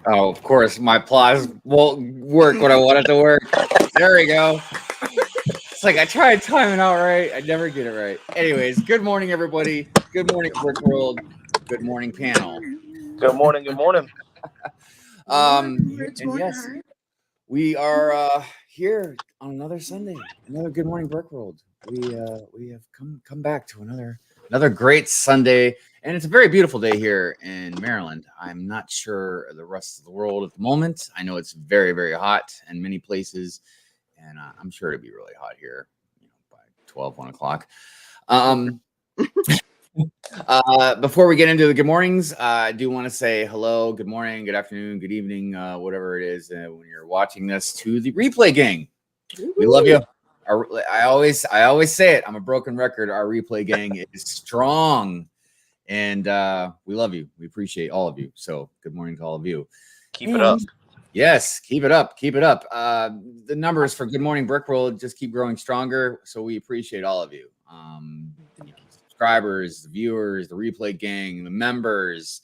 Oh, of course, my applause won't work when I want it to work. There we go. It's like I try and time it out right. I never get it right. Anyways, good morning, everybody. Good morning, Brick World. Good morning, panel. Good morning. Good morning. Rich And Boy yes, Hive. we are here on another Sunday, another Good Morning Brick World. We have come back to another great Sunday, and it's a very beautiful day here in Maryland. I'm not sure the rest of the world at the moment. I know it's very hot in many places, and I'm sure it'll be really hot here, by 1 o'clock. Before we get into the good mornings, I do want to say hello, good morning, good afternoon, good evening, whatever it is when you're watching this, to the replay gang. We love you. I always say it. I'm a broken record. Our replay gang is strong, and we love you. We appreciate all of you. So good morning to all of you. Keep it up. Yes, keep it up. Keep it up. The numbers for Good Morning Brick World just keep growing stronger. So we appreciate all of you. Subscribers, the viewers, the replay gang, the members,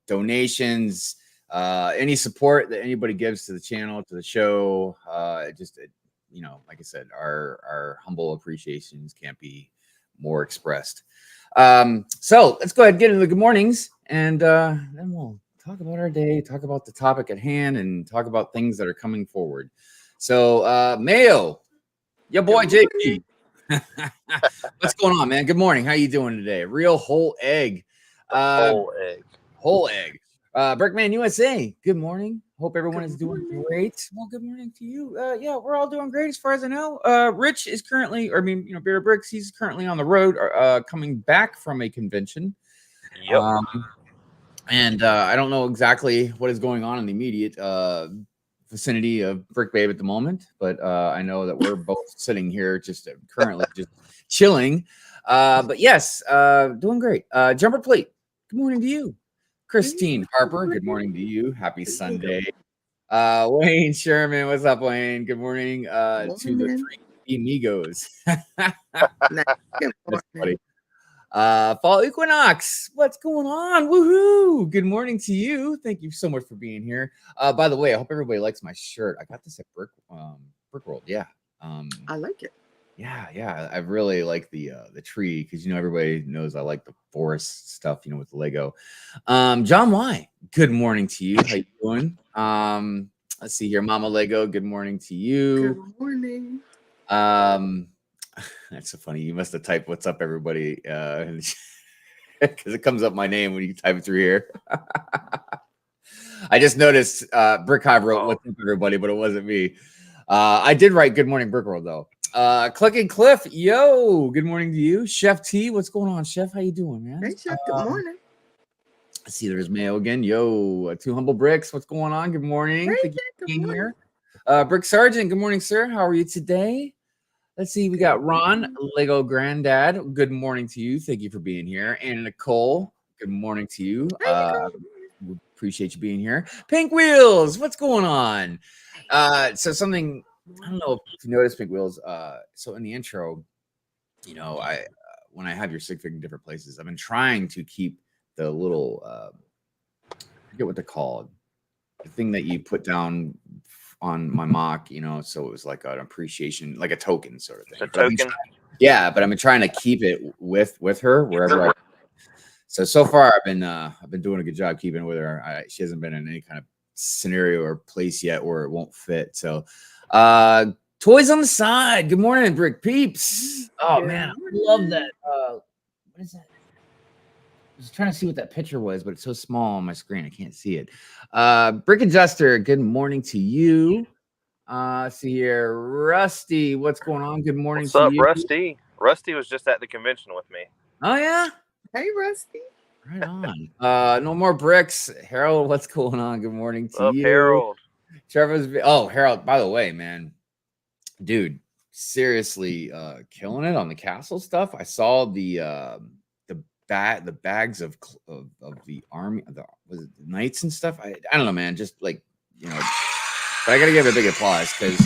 donations, any support that anybody gives to the channel, to the show. Like I said, our humble appreciations can't be more expressed. So let's go ahead and get into the good mornings, and then we'll talk about our day, talk about the topic at hand, and talk about things that are coming forward. So, Mayo, your boy JP. What's going on, man? Good morning. How you doing today? Real whole egg. Whole egg. Whole egg. Brickman USA. Good morning. Hope everyone is doing great. Well, good morning to you. Yeah, we're all doing great as far as I know. Rich is currently, Bearded Brix, he's currently on the road, coming back from a convention. Yep. And I don't know exactly what is going on in the immediate vicinity of Brick Babe at the moment, but I know that we're both sitting here just currently just chilling. But yes, doing great. Jumper Plate, good morning to you. Christine Harper, good morning to you. Happy Sunday. Wayne Sherman, what's up, Wayne? Good morning to the three amigos. That's funny. Fall Equinox, what's going on? Woohoo! Good morning to you. Thank you so much for being here. By the way, I hope everybody likes my shirt. I got this at Brick World. Yeah. I like it. Yeah. I really like the tree, because everybody knows I like the forest stuff, with the Lego. John Y, good morning to you. How you doing? Let's see here. Mama Lego, good morning to you. Good morning. That's so funny. You must have typed "What's up, everybody," because it comes up my name when you type it through here. I just noticed Brick Hive wrote "What's up, everybody," but it wasn't me. I did write "Good morning, Brick World," though. Click and Cliff, yo, good morning to you. Chef T, what's going on, Chef? How you doing, man? Hey, Chef. Good morning. I see there's Mayo again. Yo, Two Humble Bricks, what's going on? Good morning. Hey, Thank you for being morning. here. Brick Sergeant, good morning, sir. How are you today? Let's see. We got Ron, Lego Granddad. Good morning to you. Thank you for being here. And Nicole, good morning to you. We appreciate you being here. Pink Wheels, what's going on? So something, I don't know if you noticed, Pink Wheels. So in the intro, I when I have your sigfig in different places, I've been trying to keep the little, I forget what they're called, the thing that you put down on my mock, so it was like an appreciation, like a token sort of thing. A token. But I've been trying to keep it with her wherever. So far, I've been doing a good job keeping it with her. She hasn't been in any kind of scenario or place yet where it won't fit. So, toys on the side. Good morning, Brick Peeps. Oh man, I love that. What is that? I was trying to see what that picture was, but it's so small on my screen I can't see it. Brick Adjuster, good morning to you. See here, Rusty, what's going on? Good morning What's to up, you. Rusty? Rusty was just at the convention with me. Oh yeah. Hey, Rusty. Right on. No more bricks. Harold, what's going on? Good morning to you. Harold. Harold, by the way, man, dude, seriously, killing it on the castle stuff. I saw the bags of the army, was it the knights and stuff. I don't know, man. Just like, but I gotta give it a big applause, because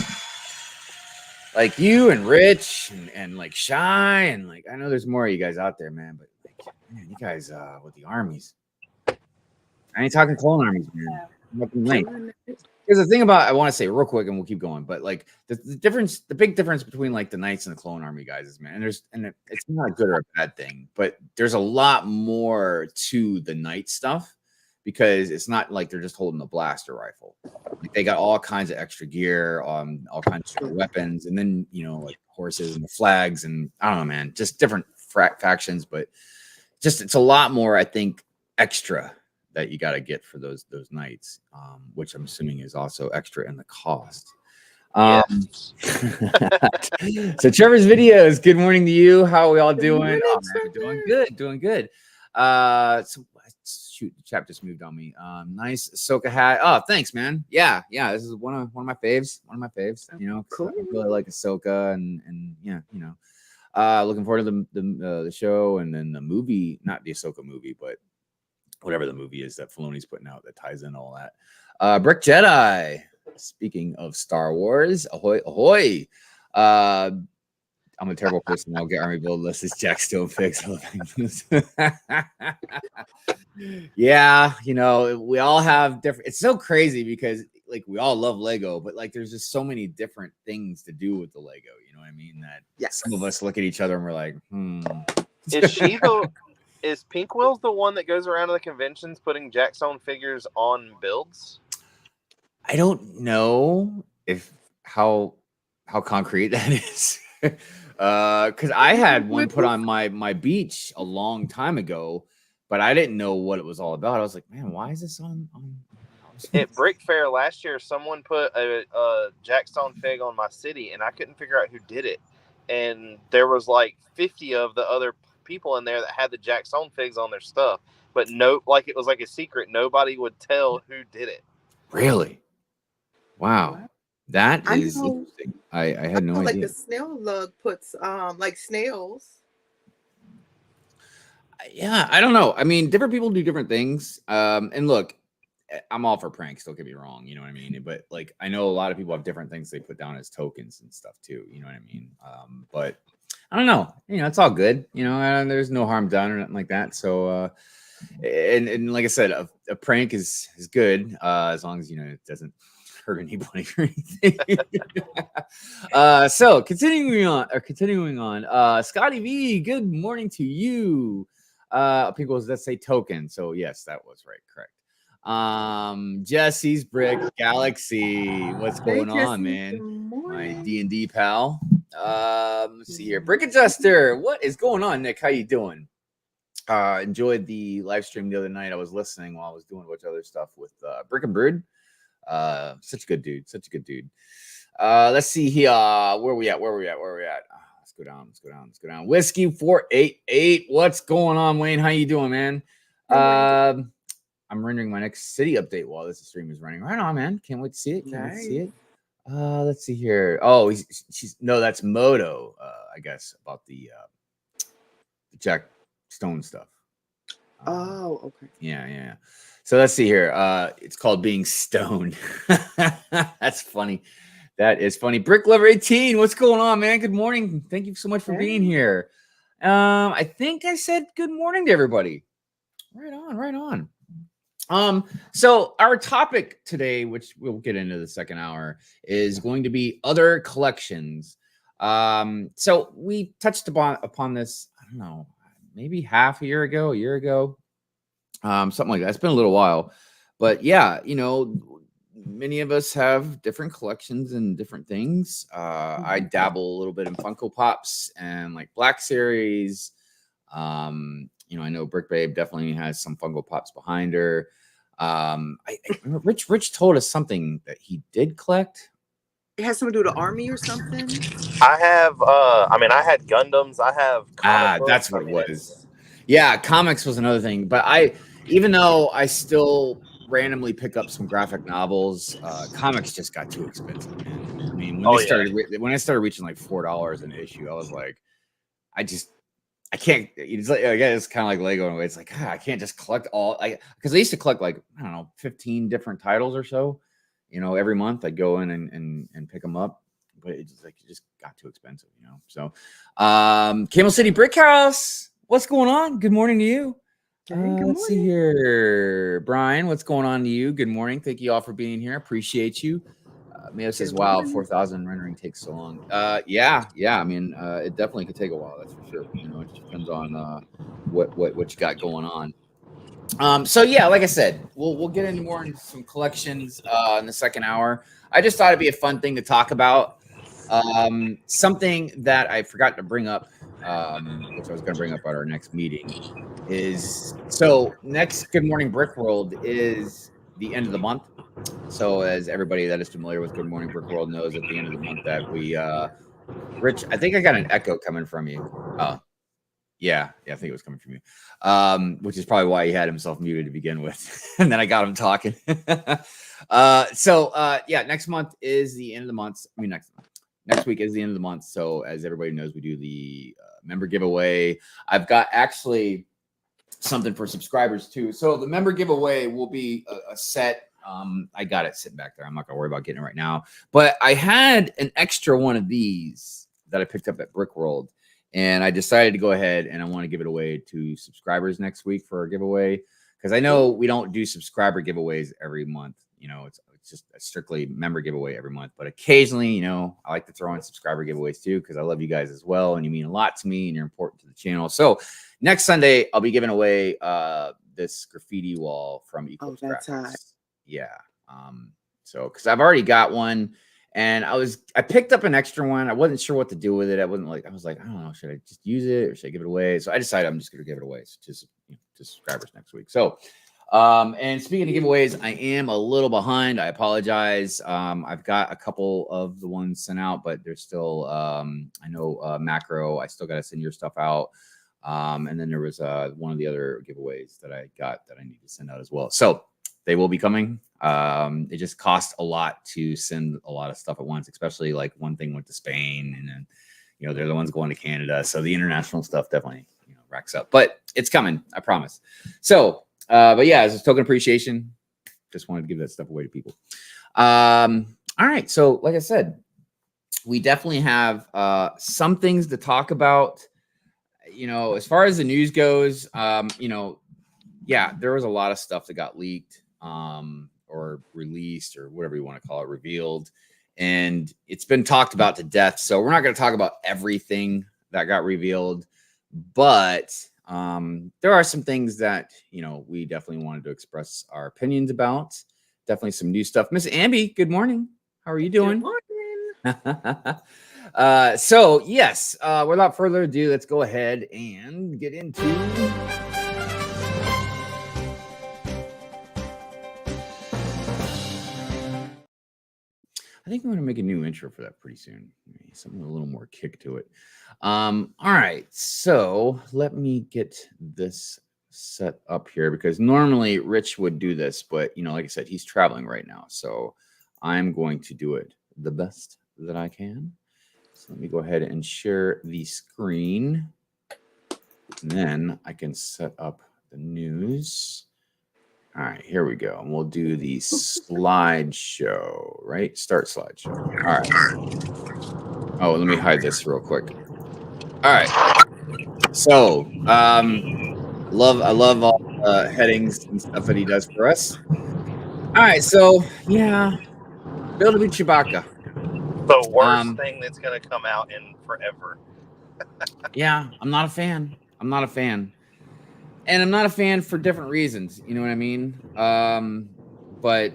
like you and Rich and like Shy, and like I know there's more of you guys out there, man, but like, man, you guys with the armies. I ain't talking clone armies, man. Because the thing about I want to say real quick, and we'll keep going, but like the big difference between like the Knights and the Clone Army guys is, man, and it's not a good or a bad thing, but there's a lot more to the Knight stuff because it's not like they're just holding a blaster rifle. Like they got all kinds of extra gear, all kinds of weapons, and then like horses and the flags, and I don't know, man, just different factions, but just it's a lot more, I think, extra that you got to get for those Knights, which I'm assuming is also extra in the cost. Yes. So Trevor's videos. Good morning to you. How are we all doing? Morning, Oh, man, doing good. So shoot, the chat just moved on me. Nice Ahsoka hat. Oh, thanks, man. Yeah. This is one of my faves. Cool. I really like Ahsoka, and yeah, looking forward to the show, and then the movie, not the Ahsoka movie, but whatever the movie is that Filoni's putting out that ties in all that. Brick Jedi. Speaking of Star Wars, ahoy, ahoy. I'm a terrible person. I'll get Army build list. Is Jack Stone fix? Yeah, we all have different. It's so crazy because like we all love Lego, but like there's just so many different things to do with the Lego. You know what I mean? That some of us look at each other and we're like, Is Pink Wheels the one that goes around to the conventions putting Jack Stone figures on builds? I don't know how concrete that is. Because I had one put on my beach a long time ago, but I didn't know what it was all about. I was like, man, why is this on? At Brick Fair last year, someone put a Jack Stone fig on my city, and I couldn't figure out who did it. And there was like 50 of the other people in there that had the Jack Stone figs on their stuff, but it was like a secret. Nobody would tell who did it. Really? Wow. That is interesting. I had no idea. Like the snail lug puts like snails. Yeah, I don't know. I mean, different people do different things. And look, I'm all for pranks, don't get me wrong, you know what I mean? But like I know a lot of people have different things they put down as tokens and stuff too, you know what I mean? But I don't know, it's all good, and there's no harm done or nothing like that. So and like I said, a prank is good, as long as it doesn't hurt anybody or anything. So continuing on, Scotty V, good morning to you. People that say token, so yes, that was right, correct. Jesse's Brick Galaxy, what's going on, man? My D&D pal. Let's see here, Brick Adjuster, what is going on, Nick? How you doing? Enjoyed the live stream the other night. I was listening while I was doing a bunch of other stuff with Brick and Brood. Such a good dude. Let's see here. Where we at? Let's go down. Whiskey 488. What's going on, Wayne? How you doing, man? I'm rendering my next city update while this stream is running. Right on, man. Can't wait to see it. Let's see here. Oh, that's Moto. I guess about the Jack Stone stuff. Okay. Yeah. So let's see here. It's called being stoned. That's funny. That is funny. Brick Lover 18. What's going on, man? Good morning. Thank you so much for being here. I think I said good morning to everybody. Right on. So our topic today, which we'll get into the second hour, is going to be other collections. So we touched upon this, I don't know, maybe a year ago, something like that. It's been a little while, but yeah, many of us have different collections and different things. I dabble a little bit in Funko Pops and like Black Series. I know Brick Babe definitely has some Funko Pops behind her. I remember Rich told us something that he did collect. It has something to do with the army or something. I have I had Gundams. I have that's what it was. Yeah, comics was another thing, but even though I still randomly pick up some graphic novels, comics just got too expensive, man. I mean, when I started reaching like $4 an issue, I was like, I can't. It's kind of like Lego in a way. It's like I can't just collect all. Because I used to collect like 15 different titles or so. Every month I'd go in and pick them up, but it just got too expensive. So, Camel City Brick House, what's going on? Good morning to you. Hey, good Let's see morning. here. Brian, what's going on to you? Good morning. Thank you all for being here. Appreciate you. Mayo says, Good wow, morning. 4,000 rendering takes so long. Yeah. I mean, it definitely could take a while. That's for sure. You know, it just depends on what you got going on. So yeah, like I said, we'll get into more into some collections in the second hour. I just thought it'd be a fun thing to talk about. Something that I forgot to bring up, which I was going to bring up at our next meeting, is so next Good Morning Brick World is the end of the month. So as everybody that is familiar with Good Morning Brick World knows, at the end of the month that we, Rich, I think I got an echo coming from you. Oh, yeah, I think it was coming from you, which is probably why he had himself muted to begin with, and then I got him talking. Yeah, next month is the end of the month. I mean, next week is the end of the month. So as everybody knows, we do the member giveaway. I've got actually something for subscribers too. So the member giveaway will be a set. I got it sitting back there. I'm not gonna worry about getting it right now, but I had an extra one of these that I picked up at Brick World, and I decided to go ahead and I want to give it away to subscribers next week for a giveaway, because I know we don't do subscriber giveaways every month. You know, it's just a strictly member giveaway every month, but occasionally, you know, I like to throw in subscriber giveaways too, because I love you guys as well, and you mean a lot to me, and you're important to the channel. So next Sunday, I'll be giving away this graffiti wall from Eclipse that's hot. Graphics. Yeah. So because I've already got one, and I picked up an extra one. I wasn't sure what to do with it. I was like, I don't know, should I just use it or should I give it away? So I decided I'm just gonna give it away to subscribers next week. So and speaking of giveaways, I am a little behind. I apologize. I've got a couple of the ones sent out, but there's still I know Macro, I still got to send your stuff out. And then there was one of the other giveaways that I got that I need to send out as well. So they will be coming. It just costs a lot to send a lot of stuff at once, especially like one thing went to Spain, and then, you know, they're the ones going to Canada. So the international stuff definitely, you know, racks up, but it's coming, I promise. So, but yeah, as a token appreciation, just wanted to give that stuff away to people. All right. So like I said, we definitely have some things to talk about. You know, as far as the news goes, you know, yeah, there was a lot of stuff that got leaked or released or whatever you want to call it, revealed. And it's been talked about to death. So we're not going to talk about everything that got revealed, but there are some things that, you know, we definitely wanted to express our opinions about. Definitely some new stuff. Miss Amby, good morning. How are you doing? Good morning. So yes, without further ado, let's go ahead and get into I think I'm going to make a new intro for that pretty soon. Something with a little more kick to it. All right, so let me get this set up here, because normally Rich would do this, but, you know, like I said, he's traveling right now, so I'm going to do it the best that I can. So let me go ahead and share the screen, and then I can set up the news. All right, here we go. And we'll do the slideshow, right? Start slideshow. All right. Oh, let me hide this real quick. All right. So, I love all the headings and stuff that he does for us. All right. So, yeah, Build a Beat Chewbacca. The worst thing that's going to come out in forever. Yeah, I'm not a fan. I'm not a fan. And I'm not a fan for different reasons. You know what I mean? But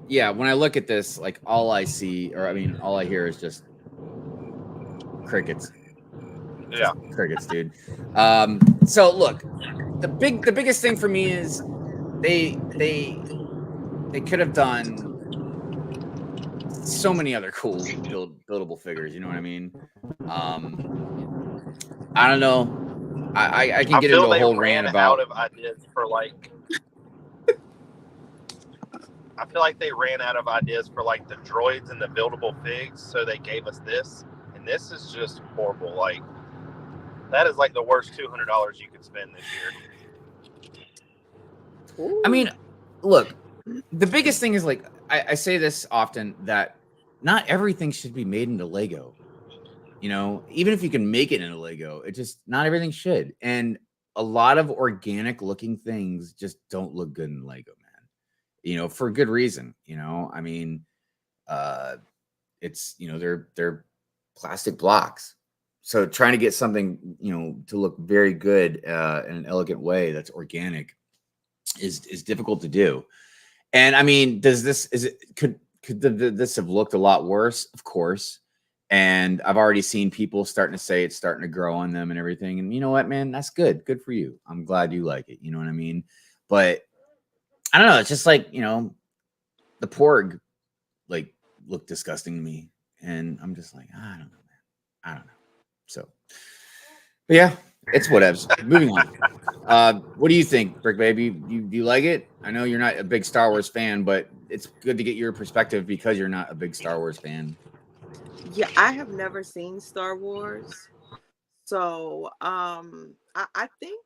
yeah, when I look at this, like all I see, or I mean, all I hear is just crickets. Yeah, just crickets, dude. So look, the biggest thing for me is they could have done so many other cool buildable figures. You know what I mean? I don't know. I can get into a whole rant about. Out of ideas for like. I feel like they ran out of ideas for like the droids and the buildable figs, so they gave us this, and this is just horrible. Like, that is like the worst $200 you could spend this year. Ooh. I mean, look, the biggest thing is, like, I say this often, that not everything should be made into Lego. You know, even if you can make it into Lego, it just, not everything should. And a lot of organic looking things just don't look good in Lego, man. You know, for good reason. You know, I mean, it's, you know, they're plastic blocks. So trying to get something, you know, to look very good in an elegant way that's organic is difficult to do. And I mean, could this have looked a lot worse? Of course. And I've already seen people starting to say it's starting to grow on them and everything. And you know what, man, that's good. Good for you. I'm glad you like it. You know what I mean? But I don't know. It's just like, you know, the porg like look disgusting to me. And I'm just like, I don't know, man. I don't know. So, but yeah, it's whatevs. Moving on. What do you think, Brick Baby? Do you like it? I know you're not a big Star Wars fan, but it's good to get your perspective because you're not a big Star Wars fan. Yeah, I have never seen Star Wars. So I think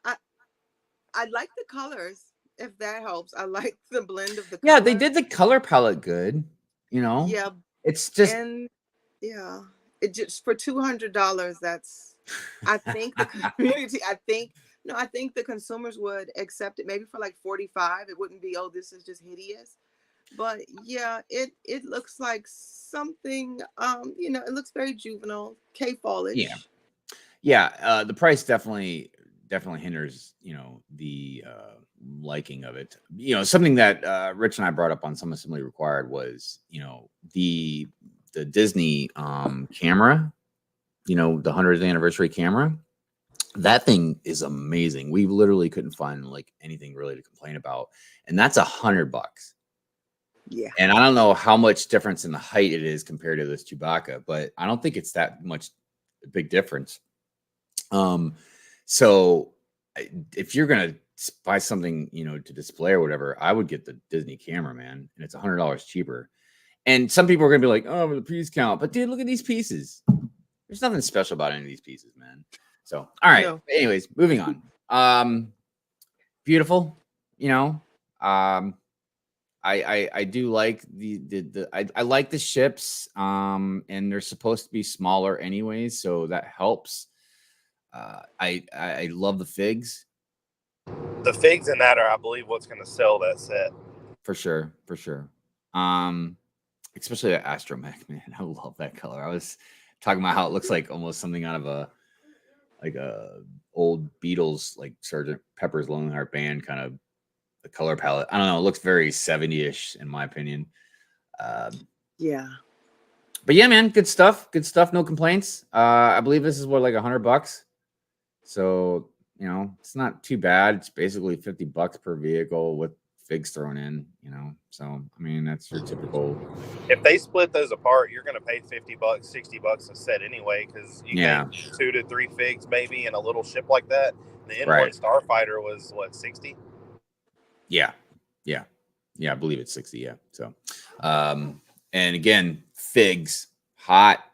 I I like the colors, if that helps. I like the blend of the Yeah, they color. did the color palette good. You know, Yeah, it's just and yeah, it just for $200, that's I think the community, I think no, I think the consumers would accept it maybe for like 45. It wouldn't be, oh, this is just hideous. But yeah, it looks like something it looks very juvenile, K yeah, fallish. yeah. The price definitely hinders, you know, the liking of it. You know, something that Rich and I brought up on Some Assembly Required was, you know, the Disney camera, you know, the 100th anniversary camera. That thing is amazing. We literally couldn't find like anything really to complain about, and that's $100. Yeah. And I don't know how much difference in the height it is compared to this Chewbacca, but I don't think it's that much big difference. So if you're gonna buy something, you know, to display or whatever, I would get the Disney camera, man, and it's $100 cheaper. And some people are gonna be like, "Oh, the piece count," but dude, look at these pieces. There's nothing special about any of these pieces, man. So, all right. No. Anyways, moving on. Beautiful. You know, I do like I like the ships. And they're supposed to be smaller anyways, so that helps. I love the figs The figs in that are, I believe, what's going to sell that set. for sure, for sure. Um, Especially the astromech, man. I love that color. I was talking about how it looks like almost something out of a old Beatles, like Sergeant Pepper's Lonely Heart Band kind of the color palette. I don't know. It looks very 70-ish in my opinion. Yeah. But yeah, man, good stuff. Good stuff. No complaints. I believe this is what, like $100. So, you know, it's not too bad. It's basically $50 per vehicle with figs thrown in, you know. So, I mean, that's your typical. If they split those apart, you're going to pay $50, $60 a set anyway, because you Yeah. get 2 to 3 figs maybe in a little ship like that. The N1 Right. Starfighter was what, 60? Yeah. Yeah. Yeah. I believe it's 60. Yeah. So, and again, figs, hot.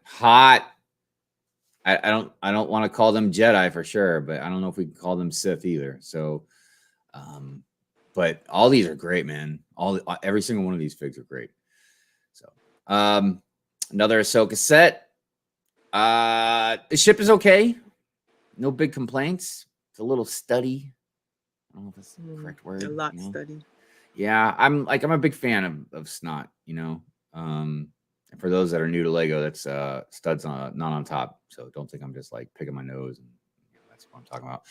I don't want to call them Jedi for sure, but I don't know if we can call them Sith either. So, but all these are great, man. Every single one of these figs are great. So, another Ahsoka set. The ship is okay. No big complaints. It's a little studdy. I don't know if that's the correct word. A lot you know? study. Yeah, I'm a big fan of snot, you know. And for those that are new to Lego, that's studs not on top. So don't think I'm just like picking my nose, and you know, that's what I'm talking about.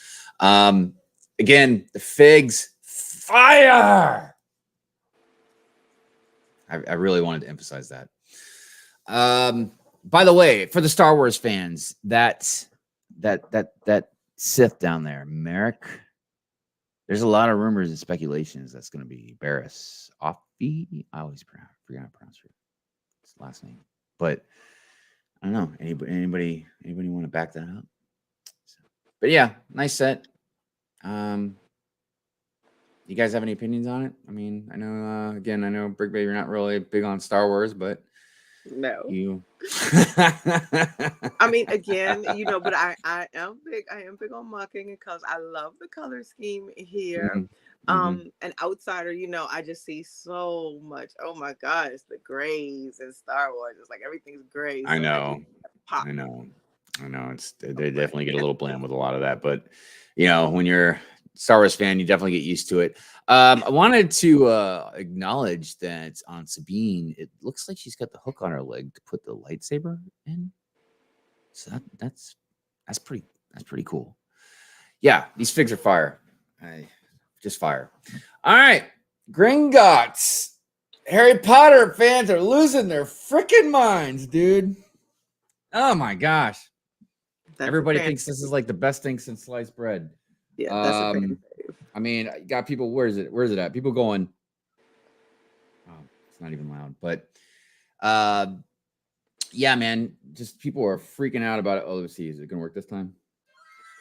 Again, the figs, fire. I really wanted to emphasize that. By the way, for the Star Wars fans, that Sith down there, Merrick. There's a lot of rumors and speculations that's going to be Barris Offee. I always forget how to pronounce his last name, but I don't know. Anybody want to back that up? So, but yeah, nice set. You guys have any opinions on it? I mean, I know again, I know Brick Baby, you're not really big on Star Wars, but No. you. I mean, again, but I am big. I am big on mocking it because I love the color scheme here. An outsider, I just see so much. Oh my gosh, the grays in Star Wars. It's like everything's gray. I So know. pop. I know. I know they definitely get a little bland with a lot of that, but you know, when you're a Star Wars fan, you definitely get used to it. I wanted to acknowledge that on Sabine, it looks like she's got the hook on her leg to put the lightsaber in. So that's pretty cool. Yeah, these figs are fire. Just fire. All right, Gringotts. Harry Potter fans are losing their freaking minds, dude. Oh my gosh. Everybody thinks this is like the best thing since sliced bread. Yeah, that's a fan fave. I mean, you got people, where's it at? People going, oh, it's not even loud, but yeah, man, just people are freaking out about it. Oh, let's see, is it gonna work this time?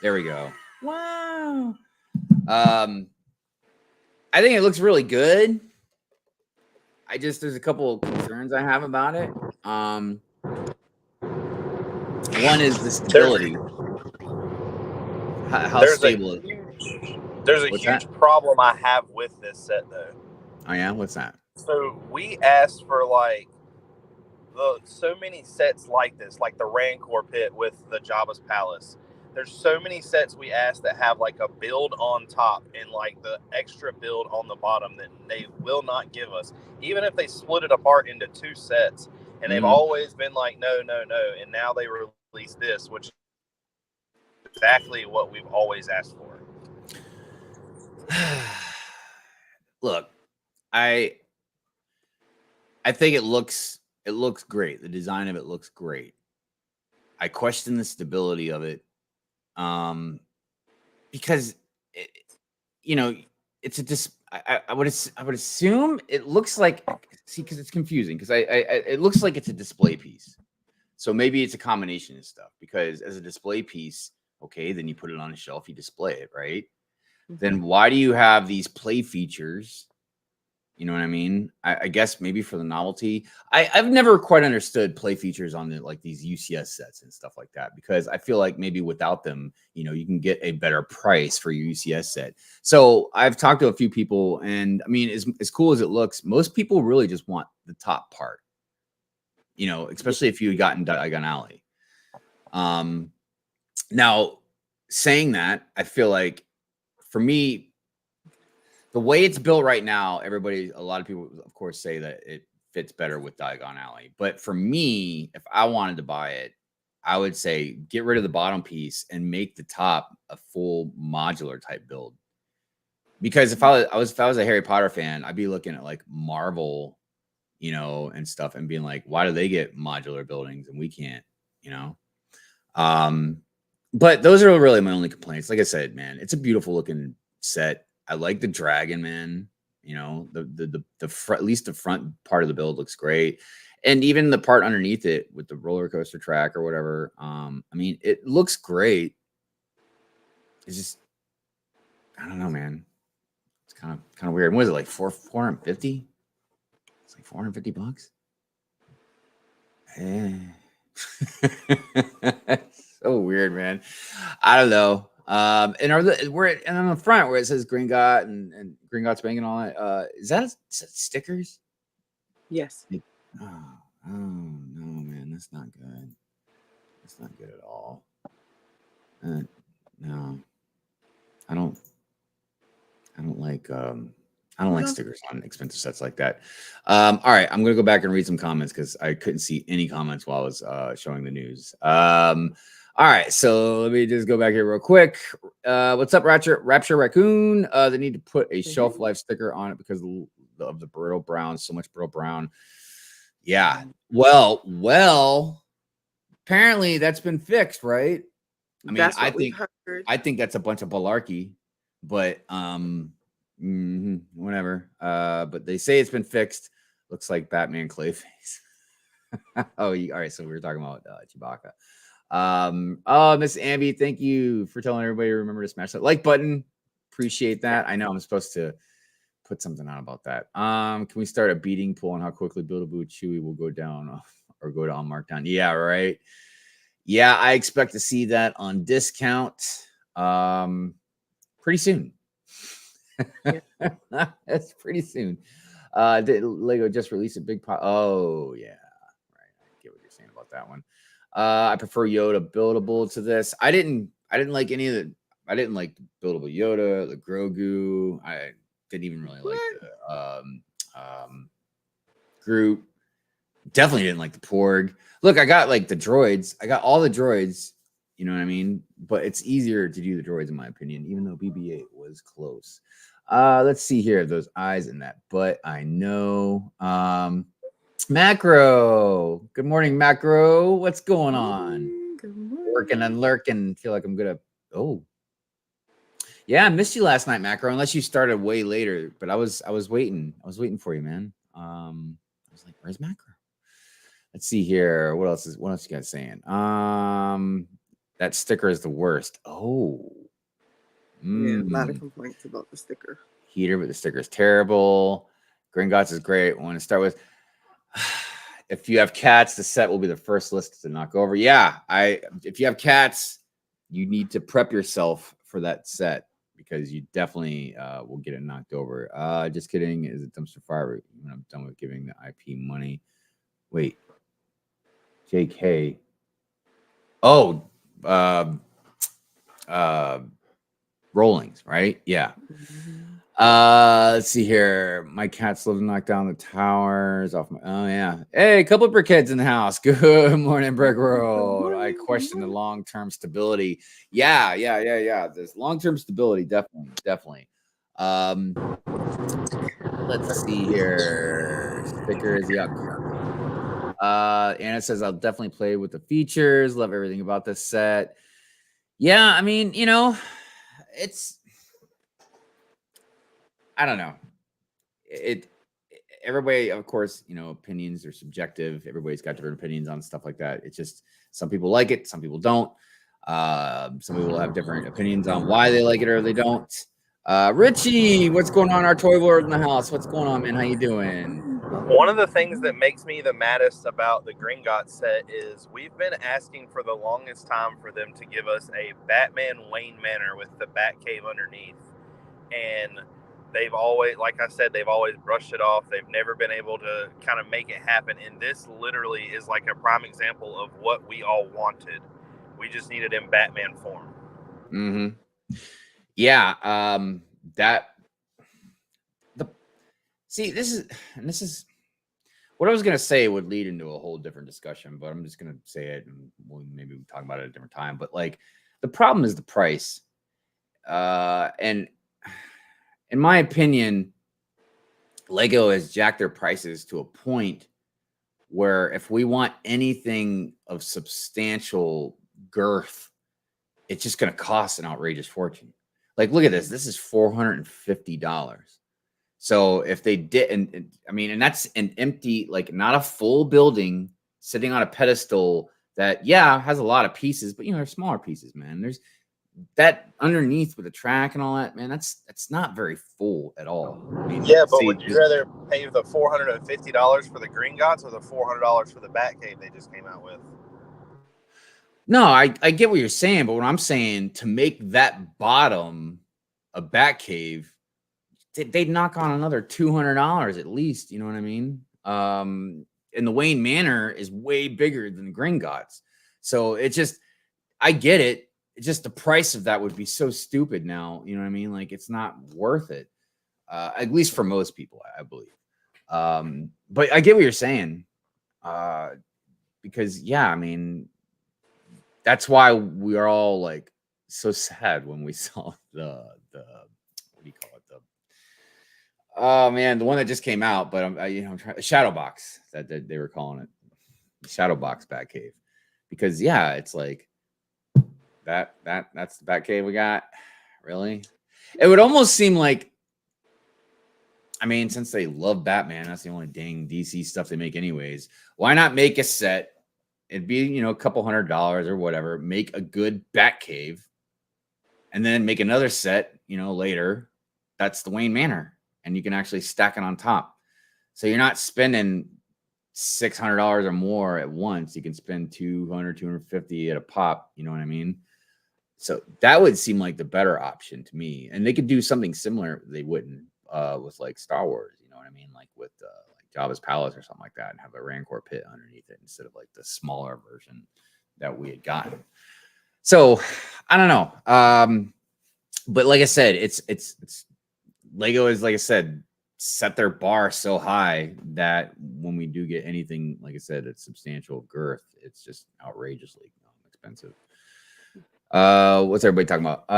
There we go. Wow. I think it looks really good. There's a couple of concerns I have about it. One is the stability. How stable is it? There's a huge problem I have with this set, though. Oh yeah, what's that? So we asked for like so many sets like this, like the Rancor pit with the Jabba's palace. There's so many sets we asked that have like a build on top and like the extra build on the bottom that they will not give us, even if they split it apart into 2 sets. And they've always been like, no. And now they release this, which is exactly what we've always asked for. Look, I think it looks great. The design of it looks great. I question the stability of it, because it's I would assume it looks like, because it's confusing, because it looks like it's a display piece. So maybe it's a combination of stuff, because as a display piece, okay, then you put it on a shelf, you display it, right? Then why do you have these play features? You know what I mean? I guess maybe for the novelty. I've never quite understood play features on these UCS sets and stuff like that, because I feel like maybe without them, you can get a better price for your UCS set. So I've talked to a few people, and I mean, as cool as it looks, most people really just want the top part. Especially if you had gotten Diagon Alley. Now, saying that, I feel like for me, the way it's built right now, a lot of people, of course, say that it fits better with Diagon Alley. But for me, if I wanted to buy it, I would say get rid of the bottom piece and make the top a full modular type build. Because if I was a Harry Potter fan, I'd be looking at like Marvel, and stuff, and being like, why do they get modular buildings and we can't? But those are really my only complaints. Like I said, man, it's a beautiful looking set. I like the dragon, man. The at least the front part of the build looks great, and even the part underneath it with the roller coaster track or whatever. I mean, it looks great. It's just, I don't know, man. It's kind of weird. What is it, like 450? It's like $450. So weird, man. I don't know. And on the front where it says Gringot and Gringotts Bank and all that, is that stickers? Yes. Oh no, man, that's not good. That's not good at all. No, I don't like stickers on expensive sets like that. All right, I'm gonna go back and read some comments because I couldn't see any comments while I was showing the news. All right, so let me just go back here real quick. What's up, Rapture Raccoon? They need to put a shelf life sticker on it because of the brittle brown. So much brittle brown. Yeah. Well. Apparently that's been fixed, right? I mean, I think that's a bunch of malarkey, but whatever. But they say it's been fixed. Looks like Batman Clayface. All right. So we were talking about Chewbacca. Oh, Miss Ambi, thank you for telling everybody to remember to smash that like button. Appreciate that. I know I'm supposed to put something out about that. Can we start a beating pool on how quickly Build-A-Boo Chewy will go down or go down markdown? Yeah, right. Yeah, I expect to see that on discount pretty soon. That's pretty soon. Did Lego just release a big pot? Oh, yeah. Right. I get what you're saying about that one. I prefer Yoda buildable to this. I didn't like any of the. I didn't like the buildable Yoda, the Grogu. I didn't even really like the Groot. Definitely didn't like the Porg. Look, I got like the droids. I got all the droids. You know what I mean? But it's easier to do the droids, in my opinion, even though BB-8 was close. Let's see here. Those eyes in that butt. I know. Macro. Good morning, Macro. What's going on? Good morning. Working and lurking. Feel like I'm gonna. Oh, yeah, I missed you last night, Macro. Unless you started way later, but I was waiting. I was waiting for you, man. I was like, where's Macro? Let's see here. What else you guys saying? That sticker is the worst. Oh. Yeah, a lot of complaints about the sticker. Heater, but the sticker is terrible. Gringotts is great. I want to start with. If you have cats, the set will be the first list to knock over. Yeah, if you have cats, you need to prep yourself for that set because you definitely will get it knocked over. Just kidding. Is it dumpster fire when I'm done with giving the IP money? Wait. JK. Oh, Rollings, right? Yeah. Let's see here. My cats love to knock down the towers off my. Oh yeah. Hey, a couple of brickheads in the house. Good morning, Brick Road. I question the long-term stability. Yeah. There's long-term stability, definitely. Let's see here. Stickers, yeah. Anna says I'll definitely play with the features. Love everything about this set. Yeah, I mean, it's. I don't know. Everybody, of course, opinions are subjective. Everybody's got different opinions on stuff like that. It's just some people like it, some people don't. Some people have different opinions on why they like it or they don't. Richie, what's going on? Our toy lord in the house. What's going on, man? How you doing? One of the things that makes me the maddest about the Gringotts set is we've been asking for the longest time for them to give us a Batman Wayne Manor with the Batcave underneath. And they've always, like I said, they've always brushed it off. They've never been able to kind of make it happen. And this literally is like a prime example of what we all wanted. We just needed in Batman form. Mm-hmm. Yeah. This is what I was going to say would lead into a whole different discussion, but I'm just going to say it and maybe we'll talk about it at a different time. But like the problem is the price. And in my opinion, Lego has jacked their prices to a point where if we want anything of substantial girth, it's just going to cost an outrageous fortune. Like, look at this. This is $450. So if they did, and that's an empty, like not a full building sitting on a pedestal that, has a lot of pieces, but they're smaller pieces, man. There's that underneath with the track and all that, man. That's not very full at all. But would you rather pay the $450 for the Gringotts or the $400 for the Batcave they just came out with? No, I get what you're saying, but what I'm saying, to make that bottom a Batcave, they'd knock on another $200 at least. You know what I mean? And the Wayne Manor is way bigger than the Gringotts. So it's just, I get it. It's just the price of that would be so stupid now. You know what I mean? Like, it's not worth it. At least for most people, I believe. But I get what you're saying. Because that's why we are all like so sad when we saw the what do you call it? Oh man, the one that just came out, but I'm trying Shadow Box that they were calling it, Shadow Box Batcave, because it's like that's the Batcave we got. Really, it would almost seem like, since they love Batman, that's the only dang DC stuff they make anyways. Why not make a set? It'd be a couple $100 or whatever. Make a good Batcave, and then make another set later. That's the Wayne Manor. And you can actually stack it on top. So you're not spending $600 or more at once. You can spend $200, $250 at a pop. You know what I mean? So that would seem like the better option to me. And they could do something similar. They wouldn't with like Star Wars. You know what I mean? Like with like Jabba's Palace or something like that, and have a Rancor pit underneath it instead of like the smaller version that we had gotten. So I don't know. But like I said, it's Lego is, like I said, set their bar so high that when we do get anything, like I said, it's substantial girth, it's just outrageously expensive. What's everybody talking about?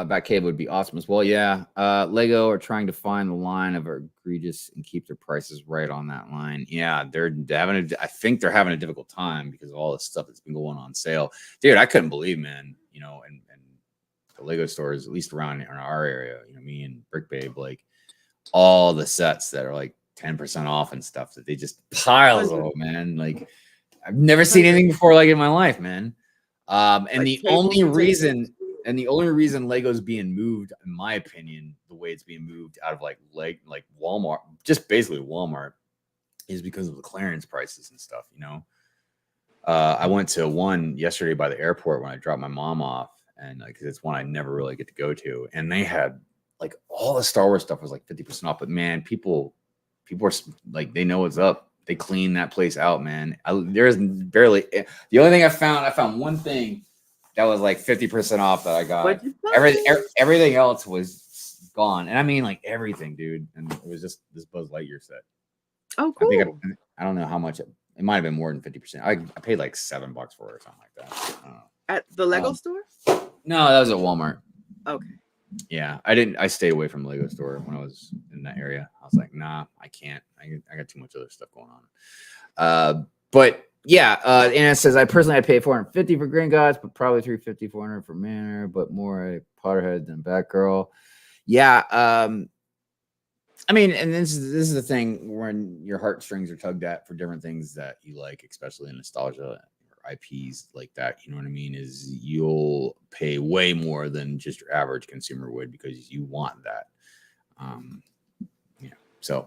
Batcave would be awesome as well. Yeah. Lego are trying to find the line of egregious and keep their prices right on that line. Yeah, I think they're having a difficult time because of all the stuff that's been going on sale. Dude, I couldn't believe, man, you know, and the Lego stores, at least around in our area, you know, me and Brick Babe, like all the sets that are like 10% off and stuff that they just piles of them, man. Like I've never seen anything before like in my life, man. And Like the tables only and reason Lego's being moved, in my opinion, the way it's being moved out of like Walmart, just basically Walmart, is because of the clearance prices and stuff, you know. I went to one yesterday by the airport when I dropped my mom off, and because it's one I never really get to go to, and they had like all the Star Wars stuff was like 50% off. But man, people are like, they know what's up. They clean that place out, man. There's barely the only thing I found one thing that was like 50% off that I got. Everything else was gone, and I mean like everything, dude. And it was just this Buzz Lightyear set. Oh, cool. I don't know how much it might have been more than 50%. I paid like $7 for it or something like that. I don't know. At the Lego store? No, that was at Walmart. Okay. Yeah, I stayed away from the Lego store when I was in that area. I was like, nah, I can't. I got too much other stuff going on. But yeah, Anna says, I pay $450 for Green Gods, but probably $350, $400 for Manor, but more a Potterhead than Batgirl. Yeah, I mean, and this is the thing when your heartstrings are tugged at for different things that you like, especially in nostalgia or IPs like that. You know what I mean? Is you'll pay way more than just your average consumer would because you want that. Yeah. So,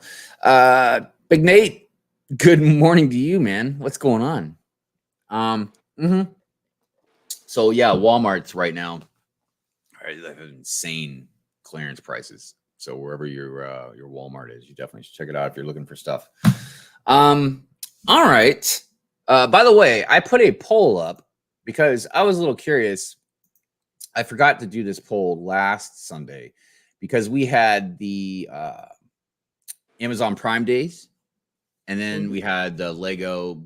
Big Nate, good morning to you, man. What's going on? So yeah, Walmart's right now have insane clearance prices. So wherever your Walmart is, you definitely should check it out if you're looking for stuff. All right. By the way, I put a poll up because I was a little curious. I forgot to do this poll last Sunday because we had the Amazon Prime days, and then we had the Lego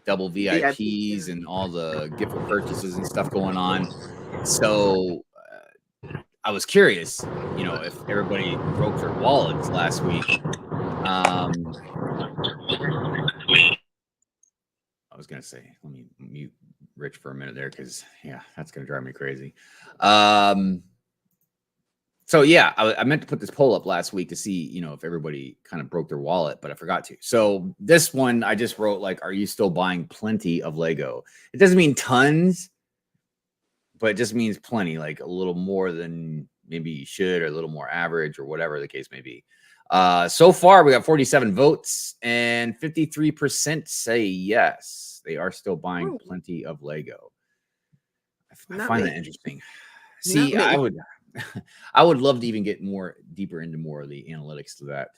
double VIPs and all the gift purchases and stuff going on. So I was curious, you know, if everybody broke their wallets last week. I was gonna say, let me mute Rich for a minute there because yeah, that's gonna drive me crazy. So yeah, I meant to put this poll up last week to see, you know, if everybody kind of broke their wallet, but I forgot to. So this one I just wrote like, are you still buying plenty of Lego? It doesn't mean tons, but it just means plenty, like a little more than maybe you should, or a little more average, or whatever the case may be. So far, we got 47 votes, and 53% say yes, they are still buying plenty of Lego. I find that interesting. See, I would love to even get deeper into more of the analytics to that,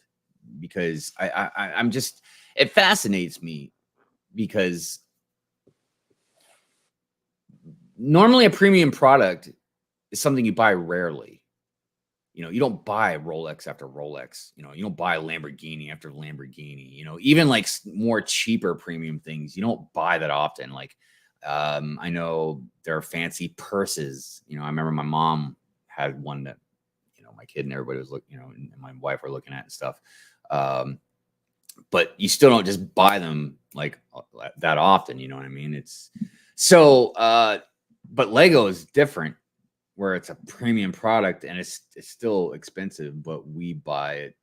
because I'm just, it fascinates me because normally a premium product is something you buy rarely. You know, you don't buy Rolex after Rolex. You know, you don't buy Lamborghini after Lamborghini. You know, even like more cheaper premium things, you don't buy that often. Like, I know there are fancy purses. You know, I remember my mom had one that, you know, my kid and everybody was looking, you know, and my wife were looking at and stuff. But you still don't just buy them like that often. You know what I mean? It's so, but Lego is different, where it's a premium product and it's still expensive, but we buy it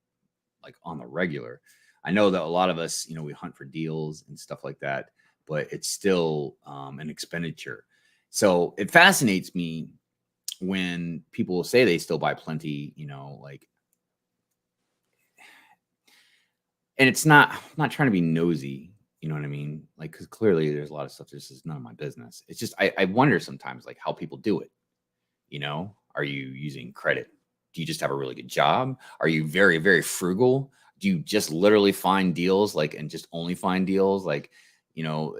like on the regular. I know that a lot of us, you know, we hunt for deals and stuff like that, but it's still an expenditure. So it fascinates me when people say they still buy plenty, you know, like, and it's not, I'm not trying to be nosy, you know what I mean? Like, because clearly there's a lot of stuff this is none of my business. It's just, I wonder sometimes like how people do it. You know, are you using credit? Do you just have a really good job? Are you very, very frugal? Do you just literally find deals, like, and just only find deals? Like, you know,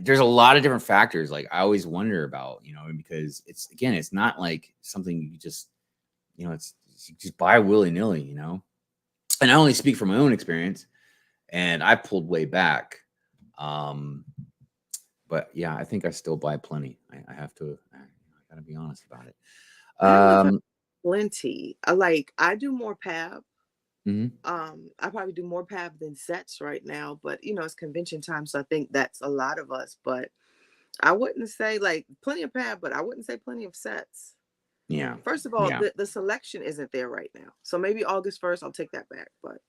there's a lot of different factors. Like I always wonder about, you know, because it's not like something you just, you know, it's you just buy willy-nilly, you know. And I only speak from my own experience, and I pulled way back. But yeah, I think I still buy plenty. I have to, I gotta be honest about it. I don't know if I plenty. I do more PAB. Mhm. I probably do more PAB than sets right now, but you know, it's convention time, so I think that's a lot of us. But I wouldn't say like plenty of PAB, but I wouldn't say plenty of sets. Yeah. First of all, Yeah. the selection isn't there right now. So maybe August 1st, I'll take that back. But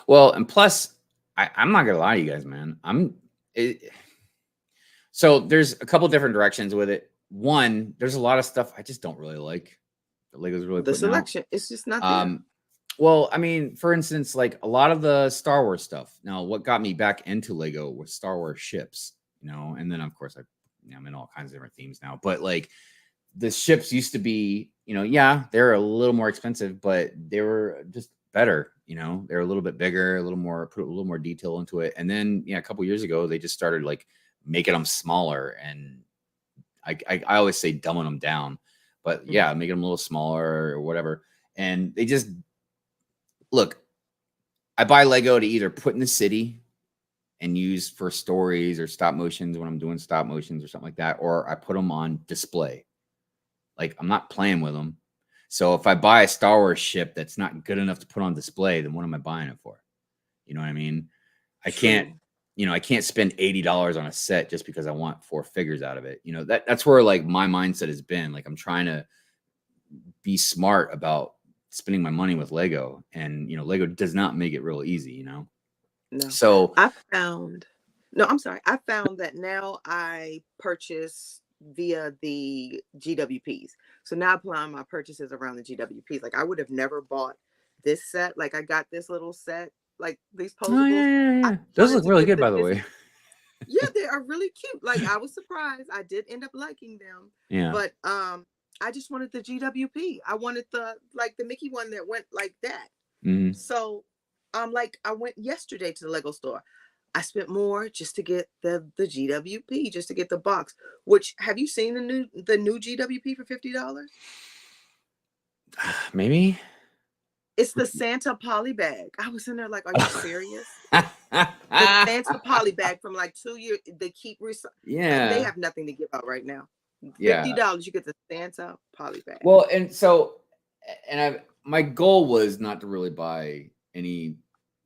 Well, and plus, I'm not gonna lie to you guys, man. So there's a couple different directions with it. One, there's a lot of stuff I just don't really like. The Legos really the putting out. selection, it's just not there. Well, I mean, for instance, like a lot of the Star Wars stuff. Now, what got me back into Lego was Star Wars ships, you know, and then of course I'm in all kinds of different themes now. But like the ships used to be, you know, yeah, they're a little more expensive, but they were just better, you know. They're a little bit bigger, put a little more detail into it. And then yeah, a couple years ago, they just started like making them smaller, and I always say dumbing them down, but yeah, making them a little smaller or whatever. And they just look, I buy Lego to either put in the city and use for stories or stop motions when I'm doing stop motions or something like that, or I put them on display. Like I'm not playing with them. So if I buy a Star Wars ship that's not good enough to put on display, then what am I buying it for? You know what I mean? I can't, you know, I can't spend $80 on a set just because I want 4 figures out of it. You know, that's where like my mindset has been. Like I'm trying to be smart about spending my money with Lego, and you know, Lego does not make it real easy, you know. No. So I found that now I purchase via the GWPs. So now I plan my purchases around the GWPs. Like I would have never bought this set. Like I got this little set, like these posables. oh yeah. I Those wanted look to really get good, the by the Disney. way. Yeah, they are really cute. Like I was surprised. I did end up liking them. Yeah. But I just wanted the GWP. I wanted the Mickey one that went like that. Mhm. So like I went yesterday to the Lego store. I spent more just to get the GWP, just to get the box. Which have you seen the new GWP for $50? Maybe. It's the Santa poly bag. I was in there like, are you serious? The Santa poly bag from like 2 years. They keep Yeah. They have nothing to give out right now. Yeah. $50, you get the Santa poly bag. Well, and so, and my goal was not to really buy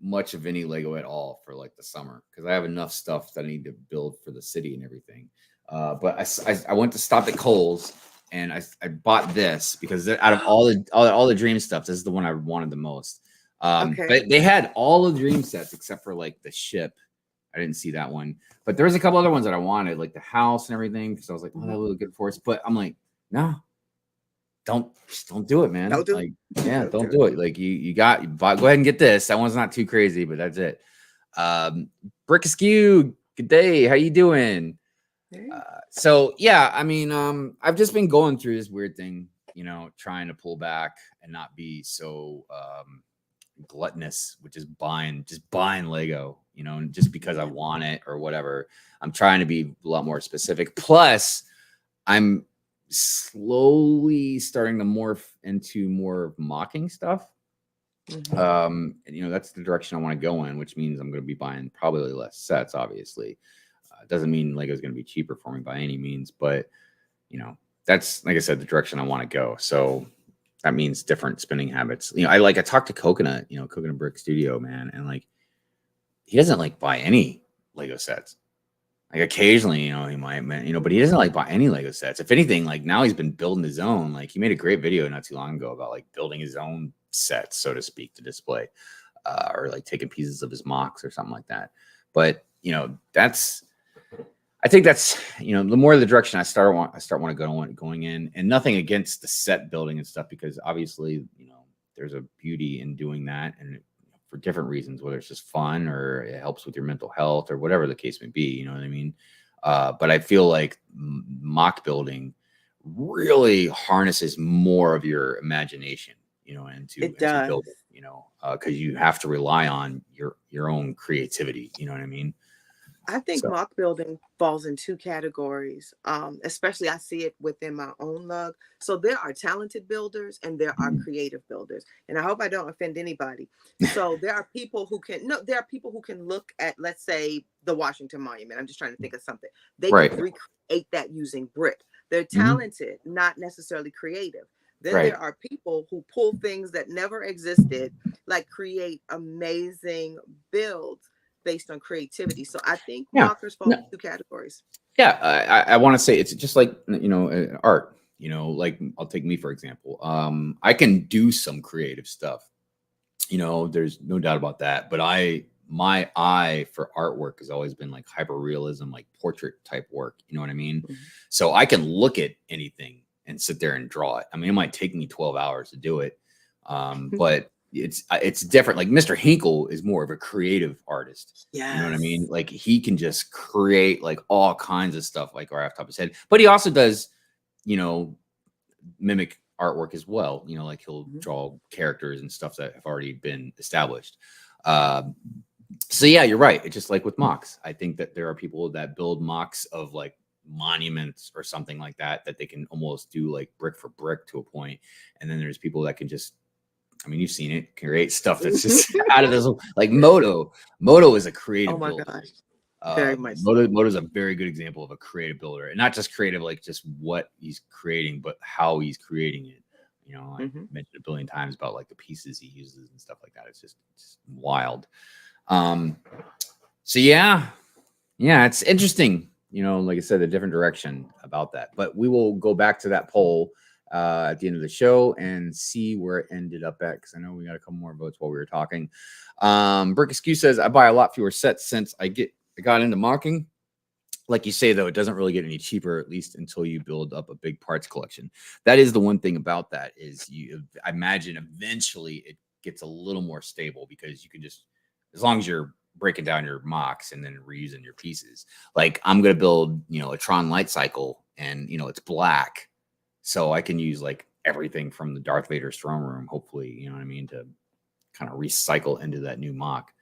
much of any Lego at all for like the summer, because I have enough stuff that I need to build for the city and everything. But I went to stop at Kohl's, and I bought this because out of all the dream stuff, this is the one I wanted the most. Okay. But they had all the dream sets except for like the ship. I didn't see that one, but there was a couple other ones that I wanted, like the house and everything, because I was like, oh, that looked good for us. But I'm like, no, don't do it, man. Don't do like, yeah, don't do it. Like go ahead and get this. That one's not too crazy, but that's it. Brick Askew, good day. How you doing? So yeah, I mean, I've just been going through this weird thing, you know, trying to pull back and not be so gluttonous, which is just buying Lego, you know, and just because I want it or whatever. I'm trying to be a lot more specific. Plus, I'm slowly starting to morph into more mocking stuff. And, you know, that's the direction I want to go in, which means I'm going to be buying probably less sets, obviously. Doesn't mean Lego is going to be cheaper for me by any means, but you know, that's, like I said, the direction I want to go. So that means different spending habits. You know, I talked to Coconut, you know, Coconut Brick Studio, man, and like he doesn't like buy any Lego sets. Like occasionally, you know, he might, you know, but he doesn't like buy any Lego sets. If anything, like now he's been building his own. Like he made a great video not too long ago about like building his own sets, so to speak, to display, or like taking pieces of his mocks or something like that. But you know, I think that's, you know, the more the direction I start want to going in, and nothing against the set building and stuff, because obviously, you know, there's a beauty in doing that, and for different reasons, whether it's just fun or it helps with your mental health or whatever the case may be, you know what I mean? But I feel like mock building really harnesses more of your imagination, you know, into building, you know, because you have to rely on your own creativity, you know what I mean? I think So mock building falls in two categories. Especially I see it within my own lug. So there are talented builders and there are creative builders. And I hope I don't offend anybody. So there are people who can there are people who can look at, let's say, the Washington Monument. I'm just trying to think of something. They right. can recreate that using brick. They're Mhm. talented, not necessarily creative. Then Right. there are people who pull things that never existed, like create amazing builds based on creativity. So I think Yeah. mockers fall into two categories. Yeah, I want to say it's just like art. Like I'll take me for example. I can do some creative stuff. There's no doubt about that. But my eye for artwork has always been like hyper realism, like portrait type work. You know what I mean? Mhm. So I can look at anything and sit there and draw it. I mean, it might take me 12 hours to do it, but it's different. Like Mr. Hinkle is more of a creative artist. You know what I mean? Yes. Like he can just create like all kinds of stuff like right off the top of his head. But he also does, mimic artwork as well. Like he'll draw characters and stuff that have already been established. So yeah, you're right. It's just like with mocks. I think that there are people that build mocks of like monuments or something like that they can almost do like brick for brick to a point. And then there's people that can just, I mean, you've seen it, create stuff that's just out of this. Like Moto is a creative Oh my builder. gosh. Very much so. Moto is a very good example of a creative builder, and not just creative, like just what he's creating, but how he's creating it. I mentioned a billion times about like the pieces he uses and stuff like that. It's wild. So yeah, it's interesting. Like I said, a different direction about that. But we will go back to that poll at the end of the show and see where it ended up at, because I know we got a couple more votes while we were talking. Brick Excuse says, I buy a lot fewer sets since I got into mocking. Like you say, though, it doesn't really get any cheaper, at least until you build up a big parts collection. That is the one thing about that is I imagine eventually it gets a little more stable, because you can just, as long as you're breaking down your mocks and then reusing your pieces. Like I'm going to build, a Tron light cycle, and, it's black. So I can use like everything from the Darth Vader's throne room, hopefully, you know what I mean, to kind of recycle into that new mock.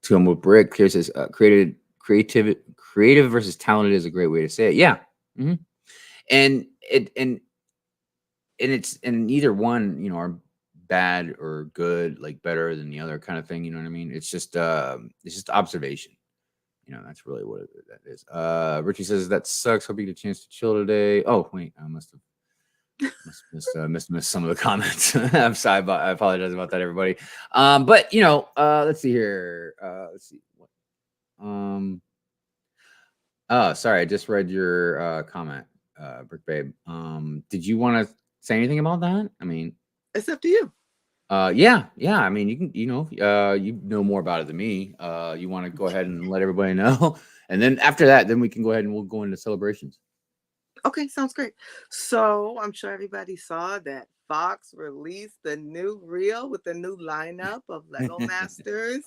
To him with Brick, here says creative versus talented is a great way to say it. Yeah. Mm-hmm. And it's either one, are bad or good, like better than the other kind of thing. You know what I mean? It's just observation. That's really what that is. Richie says that sucks. Hope you get a chance to chill today. Oh wait, I must have missed some of the comments. I'm sorry, but I apologize about that, everybody. But let's see here. Let's see. Oh, sorry, I just read your comment, Brick Babe. Did you want to say anything about that? I mean, it's up to you. Yeah. I mean, you can, you know more about it than me. You want to go ahead and let everybody know, and then after that, then we can go ahead and we'll go into celebrations. Okay, sounds great. So I'm sure everybody saw that Fox released the new reel with the new lineup of Lego Masters,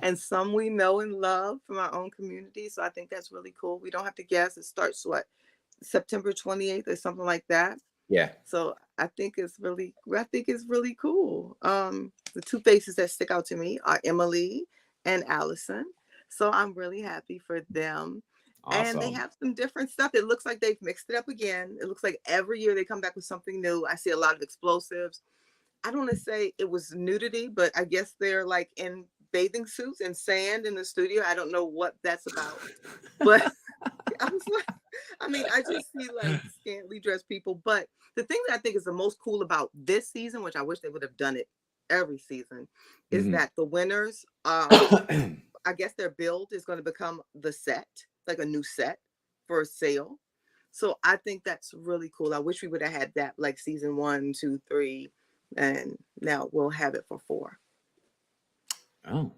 and some we know and love from our own community. So I think that's really cool. We don't have to guess. It starts September 28th or something like that. Yeah. So I think it's really cool. The two faces that stick out to me are Emily and Allison. So I'm really happy for them. Awesome. And they have some different stuff. It looks like they've mixed it up again. It looks like every year they come back with something new. I see a lot of explosives. I don't want to say it was nudity, but I guess they're like in bathing suits and sand in the studio. I don't know what that's about. But I was like, I just see like scantily dressed people. But the thing that I think is the most cool about this season, which I wish they would have done it every season, is that the winners, I guess their build is going to become the set, like a new set for sale. So I think that's really cool. I wish we would have had that like season 1, 2, 3, and now we'll have it for 4. Oh.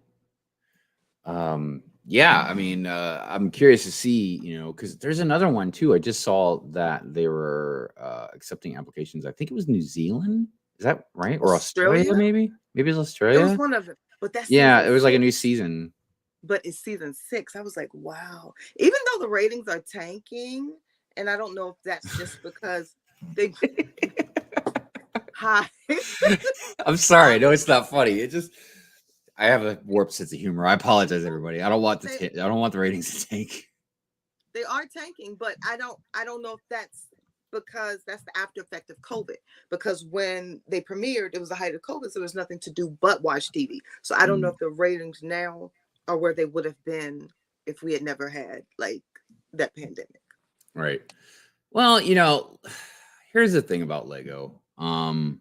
Yeah, I mean, I'm curious to see, because there's another one too. I just saw that they were accepting applications. I think it was New Zealand. Is that right? Or Australia, maybe? Maybe it's Australia. It was one of them. But that's it was like a new season. But it's season 6. I was like, wow. Even though the ratings are tanking, and I don't know if that's just because they hi. I'm sorry. No, it's not funny. It just I have a warped sense of humor. I apologize, everybody. I don't want the ratings to tank. They are tanking, but I don't know if that's because that's the after effect of COVID. Because when they premiered, it was the height of COVID, so there was nothing to do but watch TV. So I don't know if the ratings now are where they would have been if we had never had like that pandemic. Right. Well, here's the thing about Lego. Hold on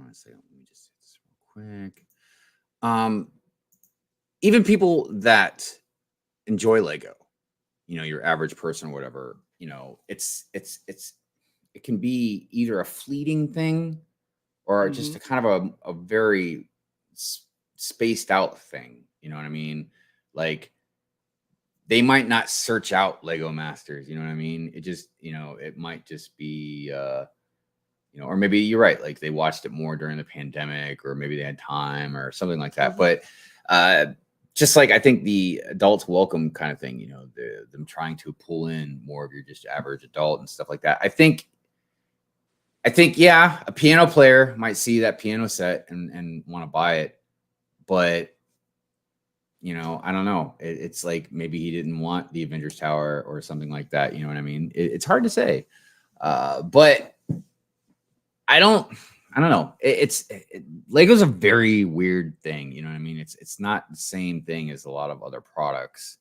a second. Let me just hit this real quick. Even people that enjoy Lego, your average person or whatever, it can be either a fleeting thing or just a kind of a very spaced out thing. You know what I mean? Like, they might not search out Lego Masters. You know what I mean? It just, it might just be, or maybe you're right. Like, they watched it more during the pandemic, or maybe they had time or something like that. But just like, I think the adults welcome kind of thing, them trying to pull in more of your just average adult and stuff like that. I think, yeah, a piano player might see that piano set and want to buy it, but I don't know. It's like maybe he didn't want the Avengers Tower or something like that. You know what I mean? It's hard to say, but I don't know. Lego's a very weird thing. You know what I mean? It's not the same thing as a lot of other products.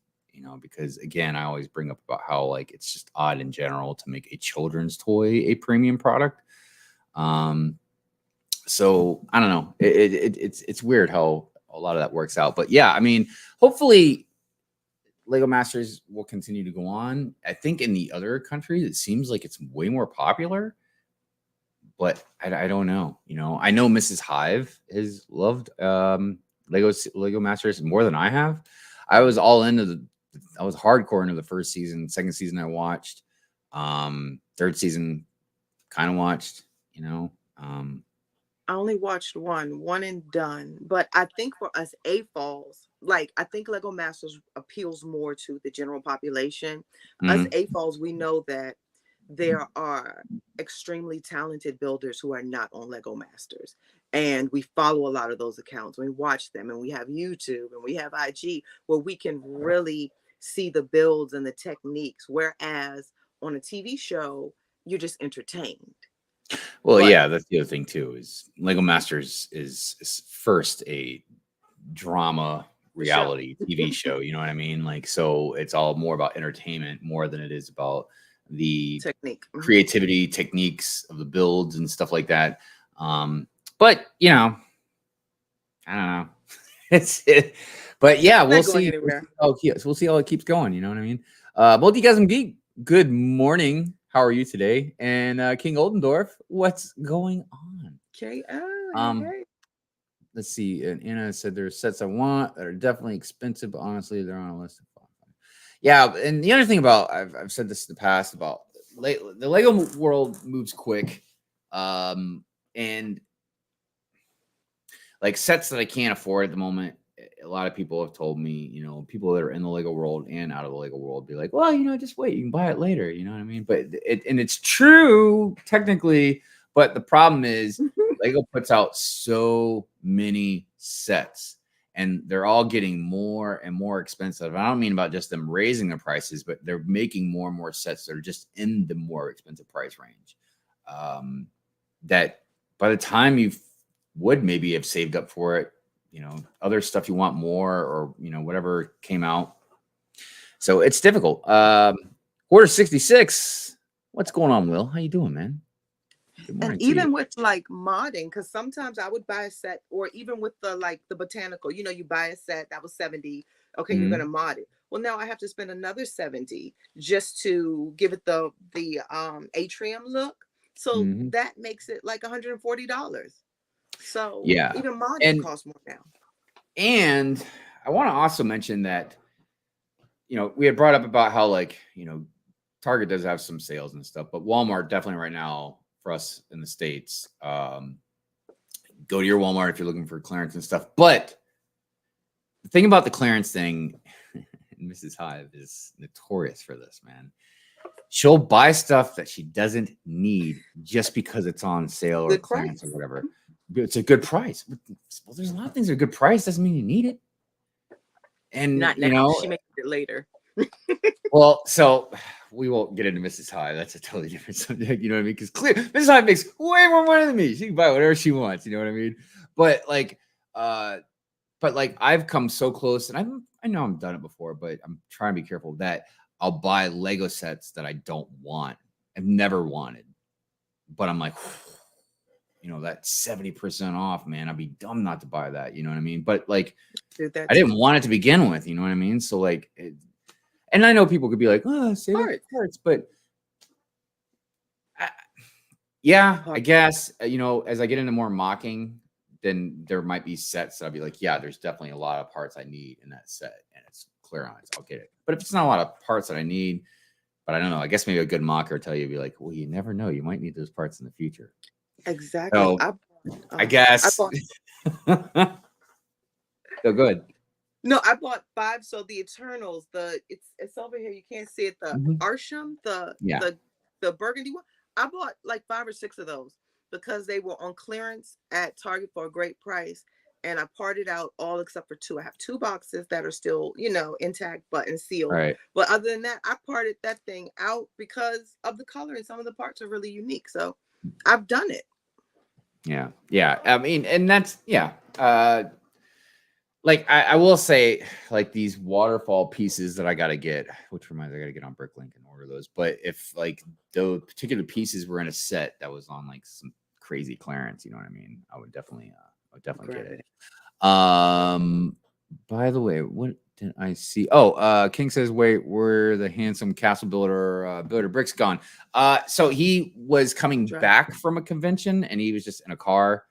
Because again, I always bring up about how like it's just odd in general to make a children's toy a premium product. So I don't know. It's weird how a lot of that works out. But yeah, I mean, hopefully Lego Masters will continue to go on. I think in the other countries, it seems like it's way more popular, but I don't know. I know Mrs. Hive has loved Lego Masters more than I have. I was hardcore into the first season. Second season I watched. Third season kind of watched, I only watched one and done. But I think for us AFOLs, like I think Lego Masters appeals more to the general population. Us AFOLs, we know that there are extremely talented builders who are not on Lego Masters. And we follow a lot of those accounts. We watch them, and we have YouTube and we have IG where we can really see the builds and the techniques. Whereas on a TV show, you're just entertained. Well, yeah, that's the other thing too, is Lego Masters is first a drama reality TV show. You know what I mean? Like, so it's all more about entertainment more than it is about the creativity techniques of the builds and stuff like that. But I don't know. But yeah, we'll see. We'll see how it keeps going. You know what I mean? Multigasm Geek, good morning. How are you today? And King Oldendorf, what's going on? Okay. Let's see. And Anna said there's sets I want that are definitely expensive, but honestly, they're on a list of fun. Yeah, and the other thing about I've said this in the past about the Lego world moves quick, and like sets that I can't afford at the moment. A lot of people have told me, people that are in the Lego world and out of the Lego world be like, well, just wait, you can buy it later. You know what I mean? But it's true technically, but the problem is Lego puts out so many sets and they're all getting more and more expensive. I don't mean about just them raising the prices, but they're making more and more sets that are just in the more expensive price range. That by the time you would maybe have saved up for it, other stuff you want more, or whatever came out. So it's difficult. Quarter 66. What's going on, Will? How you doing, man? Good morning. And even with like modding, because sometimes I would buy a set, or even with the botanical, you buy a set that was 70. Okay, you're gonna mod it. Well, now I have to spend another 70 just to give it the atrium look. So that makes it like $140. So yeah, even modding costs more now. And I want to also mention that, we had brought up about how Target does have some sales and stuff, but Walmart definitely right now for us in the States, go to your Walmart if you're looking for clearance and stuff. But the thing about the clearance thing, Mrs. Hive is notorious for this, man. She'll buy stuff that she doesn't need just because it's on sale or clearance or whatever. it's a good price. Well, there's a lot of things that are a good price. Doesn't mean you need it. And Not now. you know, She makes it later. well, so we won't get into Mrs. Hive. That's a totally different subject. You know what I mean? Because clear Mrs. Hive makes way more money than me. She can buy whatever she wants. You know what I mean? But like, I've come so close, and I know I've done it before, but I'm trying to be careful that I'll buy Lego sets that I don't want. I've never wanted, but I'm like, you know, that's 70% off, man. I'd be dumb not to buy that. You know what I mean? But like, I didn't want it to begin with. You know what I mean? So like, and I know people could be like, oh, save up parts, but yeah, I guess, you know, as I get into more mocking, then there might be sets that I'll be like, yeah, there's definitely a lot of parts I need in that set, and it's clear on it, so I'll get it. But if it's not a lot of parts that I need, but I don't know, I guess maybe a good mocker will tell you, be like, well, you never know, you might need those parts in the future. Exactly. So, I guess. So good. No, I bought 5. So the Eternals, it's over here. You can't see it. The Arsham, the burgundy one. I bought like 5 or 6 of those because they were on clearance at Target for a great price. And I parted out all except for 2. I have 2 boxes that are still, you know, intact but and sealed. Right. But other than that, I parted that thing out because of the color, and some of the parts are really unique. So I've done it. Yeah. Yeah. I mean, and that's, yeah. Like I will say, like these waterfall pieces that I got to get, which reminds me, I got to get on Bricklink and order those. But if like those particular pieces were in a set that was on like some crazy clearance, you know what I mean? I would definitely get it. By the way, what did I see? Oh, King says, wait, where the handsome castle builder, Bearded Brix gone? So he was coming back from a convention and he was just in a car.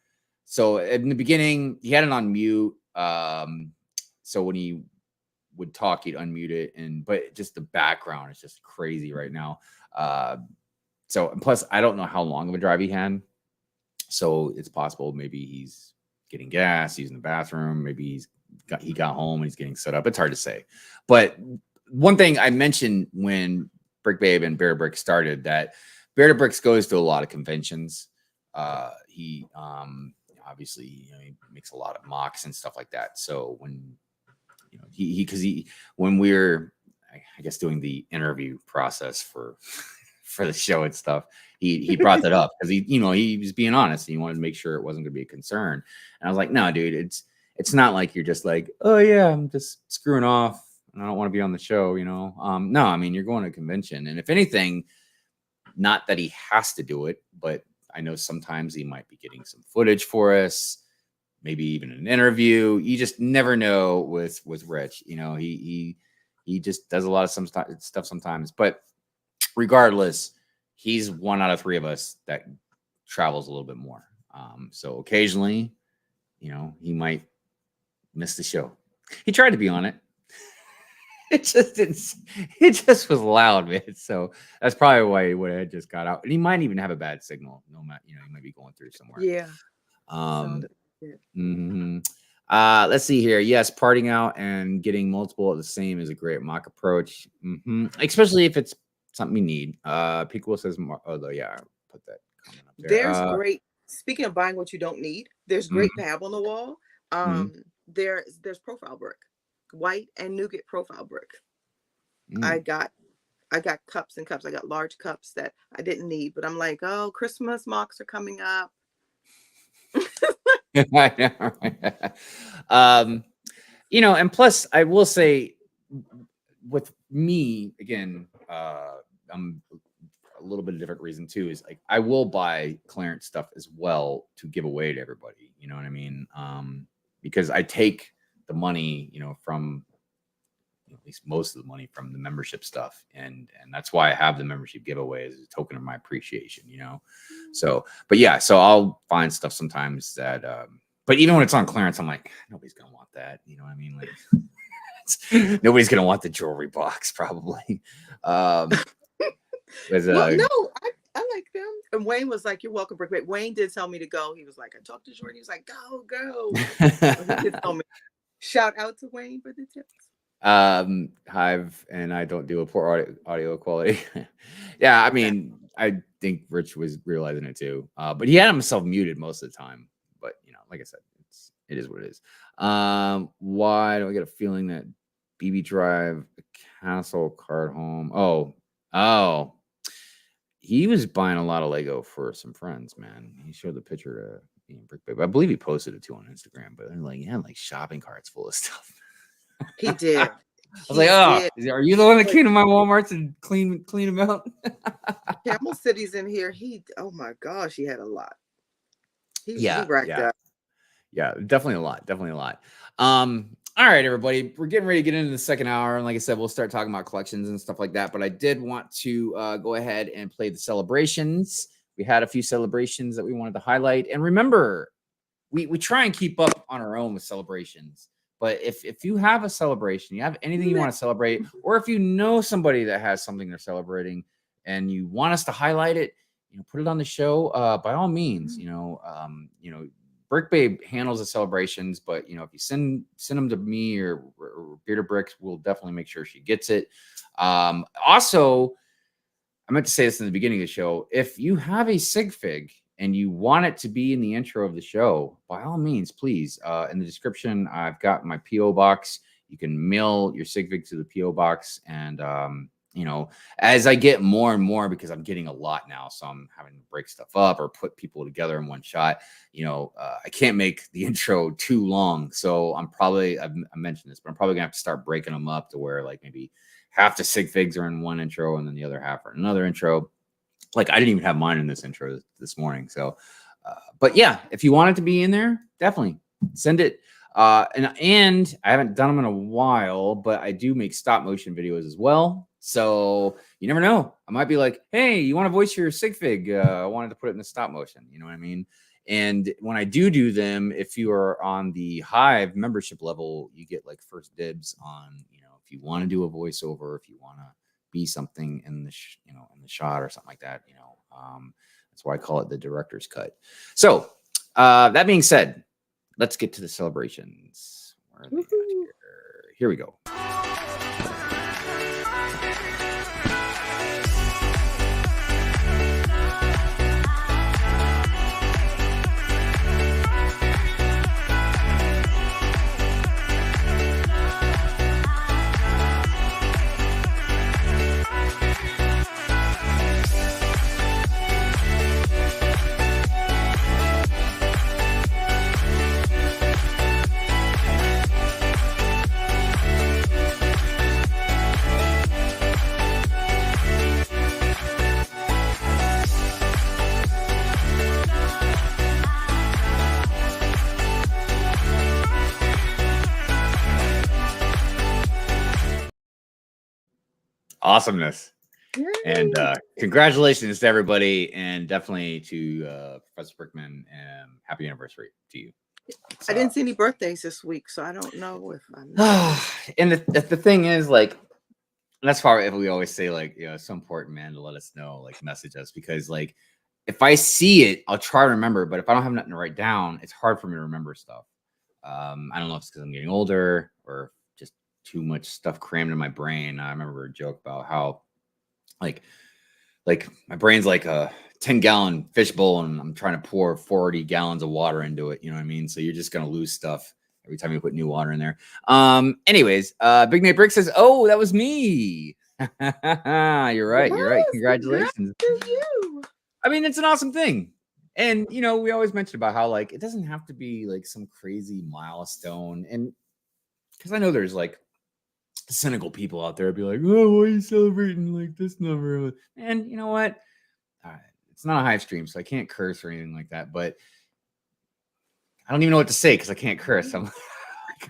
So in the beginning, he had it on mute. So when he would talk, he'd unmute it, but just the background is just crazy right now. So and plus, I don't know how long of a drive he had. So it's possible maybe he's getting gas, he's in the bathroom, maybe he got home and he's getting set up. It's hard to say. But one thing I mentioned when Brick Babe and Bearded Brix started, that Bearded Brix goes to a lot of conventions. He obviously, you know, he makes a lot of mocks and stuff like that. So when, you know, when we're, I guess, doing the interview process for the show and stuff, he brought that up because he was being honest. He wanted to make sure it wasn't going to be a concern. And I was like, no, dude, it's not like you're just like, oh yeah, I'm just screwing off and I don't want to be on the show, you know? No, I mean, you're going to a convention, and if anything, not that he has to do it, but I know sometimes he might be getting some footage for us, maybe even an interview. You just never know with Rich. You know, he just does a lot of stuff sometimes. But regardless, he's 1 out of 3 of us that travels a little bit more. So occasionally, you know, he might miss the show. He tried to be on it. It just didn't. It just was loud, man. So that's probably why he would have just got out. And he might even have a bad signal. No matter, you know, he might be going through somewhere. Yeah. Let's see here. Yes, parting out and getting multiple of the same is a great mock approach, especially if it's something you need. Pico says, although yeah, I'll put that comment up there. There's great. Speaking of buying what you don't need, there's great pab on the wall. There's profile brick. White and nougat profile brick. I got cups and cups. I got large cups that I didn't need, but I'm like, oh, Christmas mocks are coming up. I know. You know, and plus I will say with me, again, I'm a little bit of different reason too, is like I will buy clearance stuff as well to give away to everybody. You know what I mean? Because I take the money, you know, from at least most of the money from the membership stuff, and that's why I have the membership giveaway as a token of my appreciation, you know. So, but yeah, so I'll find stuff sometimes that, but even when it's on clearance, I'm like, nobody's gonna want that, you know what I mean? Like, nobody's gonna want the jewelry box, probably. Well, no, I like them. And Wayne was like, "You're welcome, Brick." Wayne did tell me to go. He was like, "I talked to Jordan." He was like, "Go." He did tell me. Shout out to Wayne for the tips. Hive and I don't do a poor audio quality. Yeah, I mean, I think Rich was realizing it too. But he had himself muted most of the time. But like I said, it is what it is. Why do I get a feeling that BB Drive a castle card home? Oh, he was buying a lot of Lego for some friends, man. He showed the picture to Brick Babe. I believe he posted it too on Instagram, but they're like, yeah, like shopping carts full of stuff. He did. I was like, are you the one that came to my Walmart to clean them out? Camel City's in here. Oh my gosh, he had a lot. He racked up. Yeah, definitely a lot. All right, everybody, we're getting ready to get into the second hour, and like I said, we'll start talking about collections and stuff like that. But I did want to go ahead and play the celebrations. We had a few celebrations that we wanted to highlight, and remember, we try and keep up on our own with celebrations. But if you have a celebration, you have anything you want to celebrate, or if you know somebody that has something they're celebrating, and you want us to highlight it, put it on the show. By all means, Brick Babe handles the celebrations, but if you send them to me or Bearded Brix, we'll definitely make sure she gets it. Also, I meant to say this in the beginning of the show. If you have a sigfig and you want it to be in the intro of the show, by all means, please. In the description, I've got my PO box. You can mail your sigfig to the PO box, and as I get more and more, because I'm getting a lot now, so I'm having to break stuff up or put people together in one shot. I can't make the intro too long, so I mentioned this, but I'm probably gonna have to start breaking them up to where like maybe half the sig figs are in one intro and then the other half are in another intro. Like I didn't even have mine in this intro this morning. So, but yeah, if you want it to be in there, definitely send it. And I haven't done them in a while, but I do make stop motion videos as well. So you never know. I might be like, hey, you want to voice your sig fig? I wanted to put it in the stop motion. You know what I mean? And when I do them, if you are on the Hive membership level, you get like first dibs on, if you want to do a voiceover, if you want to be something in the, in the shot or something like that, that's why I call it the director's cut. So that being said, let's get to the celebrations. Where are they at here? Here we go. Awesomeness. Yay. And congratulations to everybody, and definitely to Professor Brickman, and happy anniversary to you. I didn't see any birthdays this week, so I don't know if I'm and the thing is, like, that's why we always say, like, it's so important, man, to let us know, like, message us, because like if I see it, I'll try to remember, but if I don't have nothing to write down, it's hard for me to remember stuff. I don't know if it's because I'm getting older or just too much stuff crammed in my brain. I remember a joke about how like my brain's like a 10-gallon fishbowl, and I'm trying to pour 40 gallons of water into it. You know what I mean? So you're just gonna lose stuff every time you put new water in there. Anyways, Big Nate Brick says, "Oh, that was me." You're right. You're right. Congratulations to you. I mean, it's an awesome thing. And, we always mention about how, like, it doesn't have to be, like, some crazy milestone. And because I know there's, like, cynical people out there be like, oh, why are you celebrating, like, this number? And you know what? It's not a Hive stream, so I can't curse or anything like that. But I don't even know what to say because I can't curse. I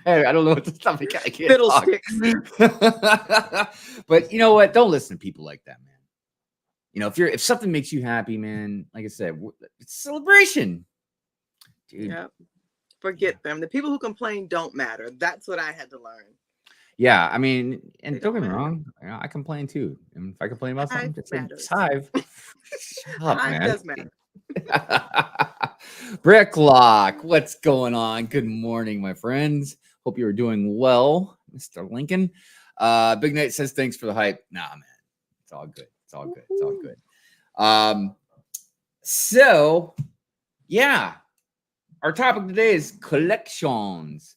don't know what to stop. I can't Fiddlesticks. But you know what? Don't listen to people like that, man. If something makes you happy, man, like I said, it's a celebration, dude. Yeah, forget them. The people who complain don't matter. That's what I had to learn. Yeah, I mean, and don't get me wrong, I complain too. And if I complain about something, it's Hive. Shut up, man. Hive does matter. Bricklock, what's going on? Good morning, my friends. Hope you are doing well, Mr. Lincoln. Big Nate says thanks for the hype. Nah, man, it's all good. It's all good. It's all good. So, yeah, our topic today is collections.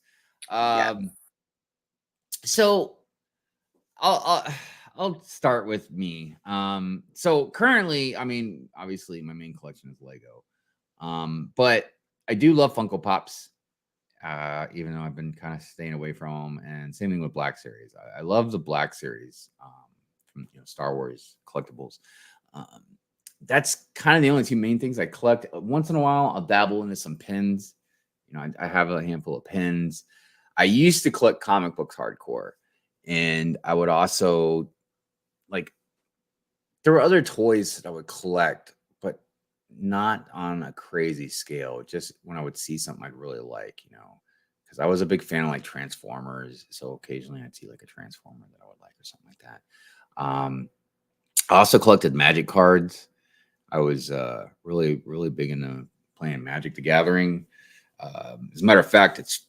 So I'll start with me. So currently, I mean, obviously, my main collection is Lego. But I do love Funko Pops. Even though I've been kind of staying away from them, and same thing with Black Series. I love the Black Series from Star Wars collectibles. That's kind of the only two main things I collect. Once in a while, I'll dabble into some pins. I have a handful of pins. I used to collect comic books hardcore, and I would also there were other toys that I would collect, but not on a crazy scale. Just when I would see something I'd really like, because I was a big fan of like Transformers. So occasionally I'd see like a Transformer that I would like or something like that. I also collected Magic cards. I was really, really big into playing Magic the Gathering. As a matter of fact, it's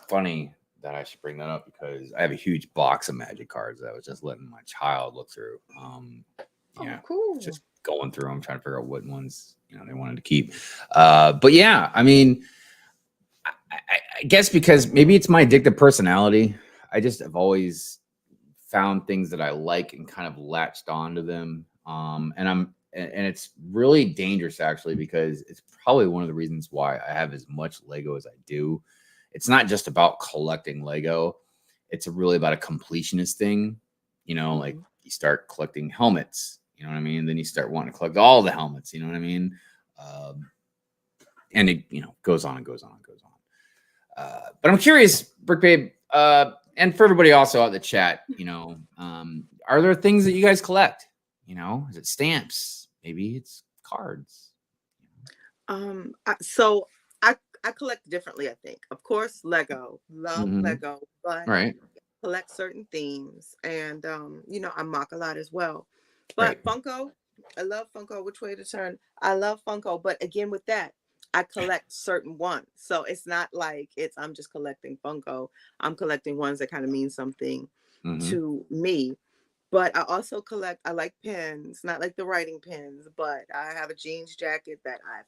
funny that I should bring that up because I have a huge box of Magic cards that I was just letting my child look through. Cool. Just going through them, trying to figure out what ones they wanted to keep. But yeah, I mean, I guess because maybe it's my addictive personality. I just have always found things that I like and kind of latched onto them. And it's really dangerous actually, because it's probably one of the reasons why I have as much Lego as I do. It's not just about collecting Lego. It's really about a completionist thing. Like you start collecting helmets, you know what I mean? Then you start wanting to collect all the helmets, you know what I mean? And it, goes on and goes on and goes on. But I'm curious, Brick Babe, and for everybody also out in the chat, are there things that you guys collect? Is it stamps? Maybe it's cards. So I collect differently, I think. Of course, Lego. Love Lego, but right. collect certain themes. And I mock a lot as well. But Funko, I love Funko. Which way to turn? I love Funko, but again with that, I collect certain ones. So it's not like I'm just collecting Funko. I'm collecting ones that kind of mean something to me. But I also I like pens, not like the writing pens, but I have a jeans jacket that I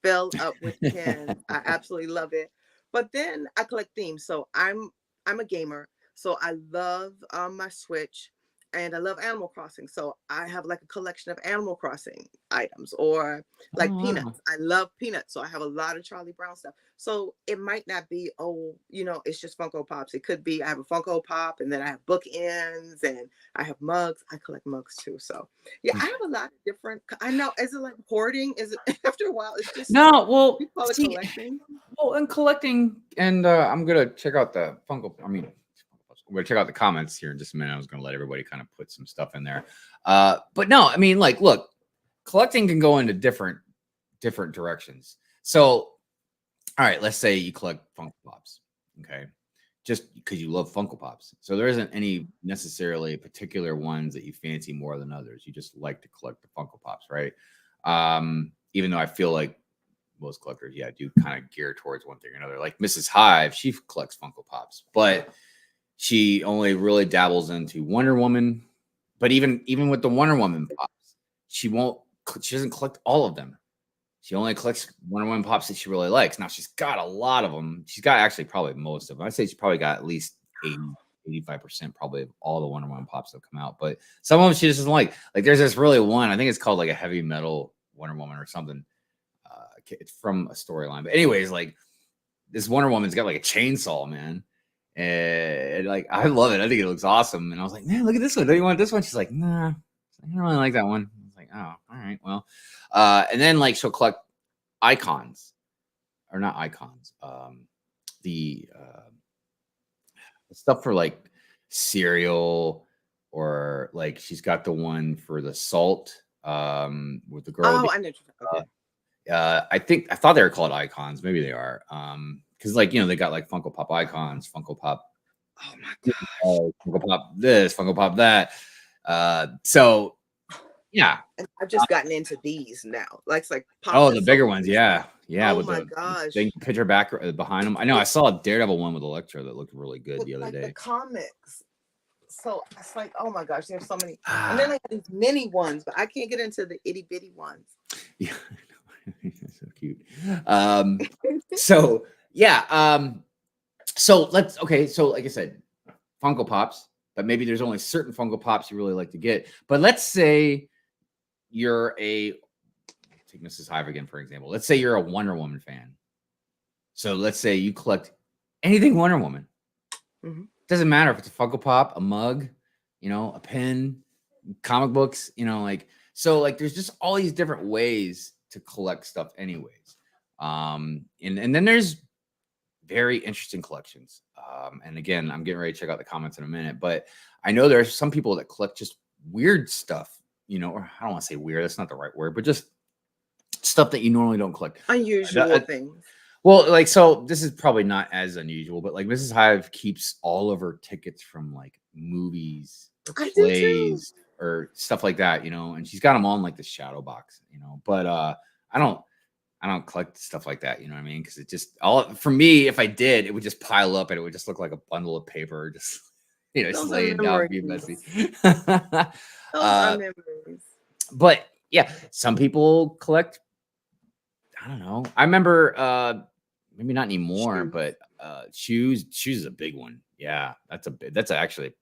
fill up with pens. I absolutely love it. But then I collect themes. So I'm a gamer. So I love my Switch, and I love Animal Crossing. So I have like a collection of Animal Crossing items, or like Peanuts. I love Peanuts. So I have a lot of Charlie Brown stuff. So it might not be, it's just Funko Pops. It could be I have a Funko Pop, and then I have bookends, and I have mugs. I collect mugs too. So yeah, I have a lot of different. I know. Is it like hoarding? Is it after a while? It's just no. Well, you call it collecting. Well, and collecting, and I'm gonna check out the Funko. I'm gonna check out the comments here in just a minute. I was gonna let everybody kind of put some stuff in there. But no, I mean, like, look, collecting can go into different directions. So, all right, let's say you collect Funko Pops, okay? Just because you love Funko Pops. So there isn't any necessarily particular ones that you fancy more than others. You just like to collect the Funko Pops, right? Even though I feel like most collectors, do kind of gear towards one thing or another. Like Mrs. Hive, she collects Funko Pops, but she only really dabbles into Wonder Woman. But even with the Wonder Woman pops, she doesn't collect all of them. She only collects Wonder Woman pops that she really likes. Now she's got a lot of them. She's got actually probably most of them. I'd say she's probably got at least 85% probably of all the Wonder Woman pops that come out. But some of them she just doesn't like. Like there's this really one, I think it's called like a heavy metal Wonder Woman or something. It's from a storyline. But anyways, like this Wonder Woman's got like a chainsaw, man. And like I love it. I think it looks awesome. And I was like, man, look at this one. Don't you want this one? She's like, nah, I don't really like that one. I was like, oh, all right, well. And then like she'll collect icons, or not icons. The stuff for like cereal, or like she's got the one for the salt. With the girl. Oh, I know. Okay. I thought they were called icons. Maybe they are. Because like they got like Funko Pop icons, Funko Pop. Oh my gosh. Funko Pop this, Funko Pop that. So yeah. And I've just gotten into these now. Like it's like Pop the bigger ones, yeah. Oh with my the gosh. big picture back behind them. I know I saw a Daredevil one with Electra that looked really good the other day. The comics. So it's like, oh my gosh, there's so many. And then I have these mini ones, but I can't get into the itty bitty ones. Yeah. So cute. So yeah. So so like I said, Funko Pops, but maybe there's only certain Funko Pops you really like to get. But let's say you're take Mrs. Hive again, for example. Let's say you're a Wonder Woman fan. So let's say you collect anything Wonder Woman. Mhm. Doesn't matter if it's a Funko Pop, a mug, a pen, comic books, there's just all these different ways to collect stuff anyways. And then there's very interesting collections. And again, I'm getting ready to check out the comments in a minute, but I know there's some people that collect just weird stuff, or I don't want to say weird, that's not the right word, but just stuff that you normally don't collect. Unusual things. Well, so this is probably not as unusual, but like Mrs. Hive keeps all of her tickets from like movies or plays or stuff like that, and she's got them all in like the shadow box, but I don't collect stuff like that, you know what I mean? Because it just for me, if I did, it would just pile up and it would just look like a bundle of paper, just just laying down, being messy. Those are memories. But yeah, some people collect. I don't know. I remember maybe not anymore, but shoes. Shoes is a big one. Yeah, that's actually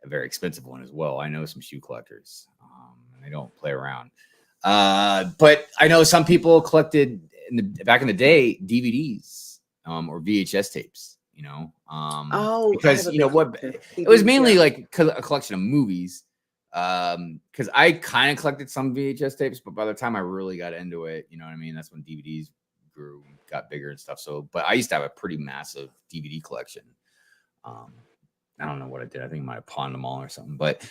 a very expensive one as well. I know some shoe collectors. They don't play around. But I know some people collected back in the day DVDs or VHS tapes. Because what it was mainly like a collection of movies. Because I kind of collected some VHS tapes, but by the time I really got into it, you know what I mean? That's when DVDs got bigger and stuff. So, but I used to have a pretty massive DVD collection. I don't know what I did. I think I might have pawned them all or something, but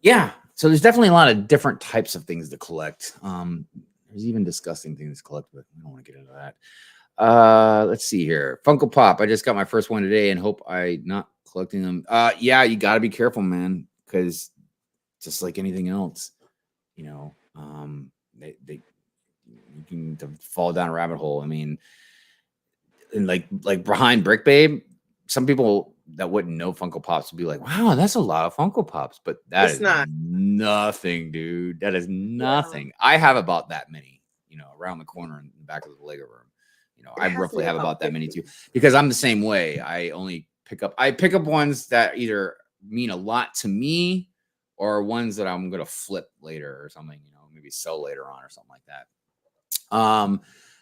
yeah. So there's definitely a lot of different types of things to collect. There's even disgusting things to collect, but I don't want to get into that. Let's see here. Funko Pop. I just got my first one today and hope I'm not collecting them. Yeah, you got to be careful, man, because just like anything else, they you can fall down a rabbit hole. I mean, and like behind Brick Babe, some people that wouldn't know Funko Pops would be like, wow, that's a lot of Funko Pops, but that is nothing, dude. That is nothing. Yeah. I have about that many, around the corner in the back of the Lego room. I roughly have about that many too, because I'm the same way. I pick up ones that either mean a lot to me or ones that I'm going to flip later or something, maybe sell later on or something like that.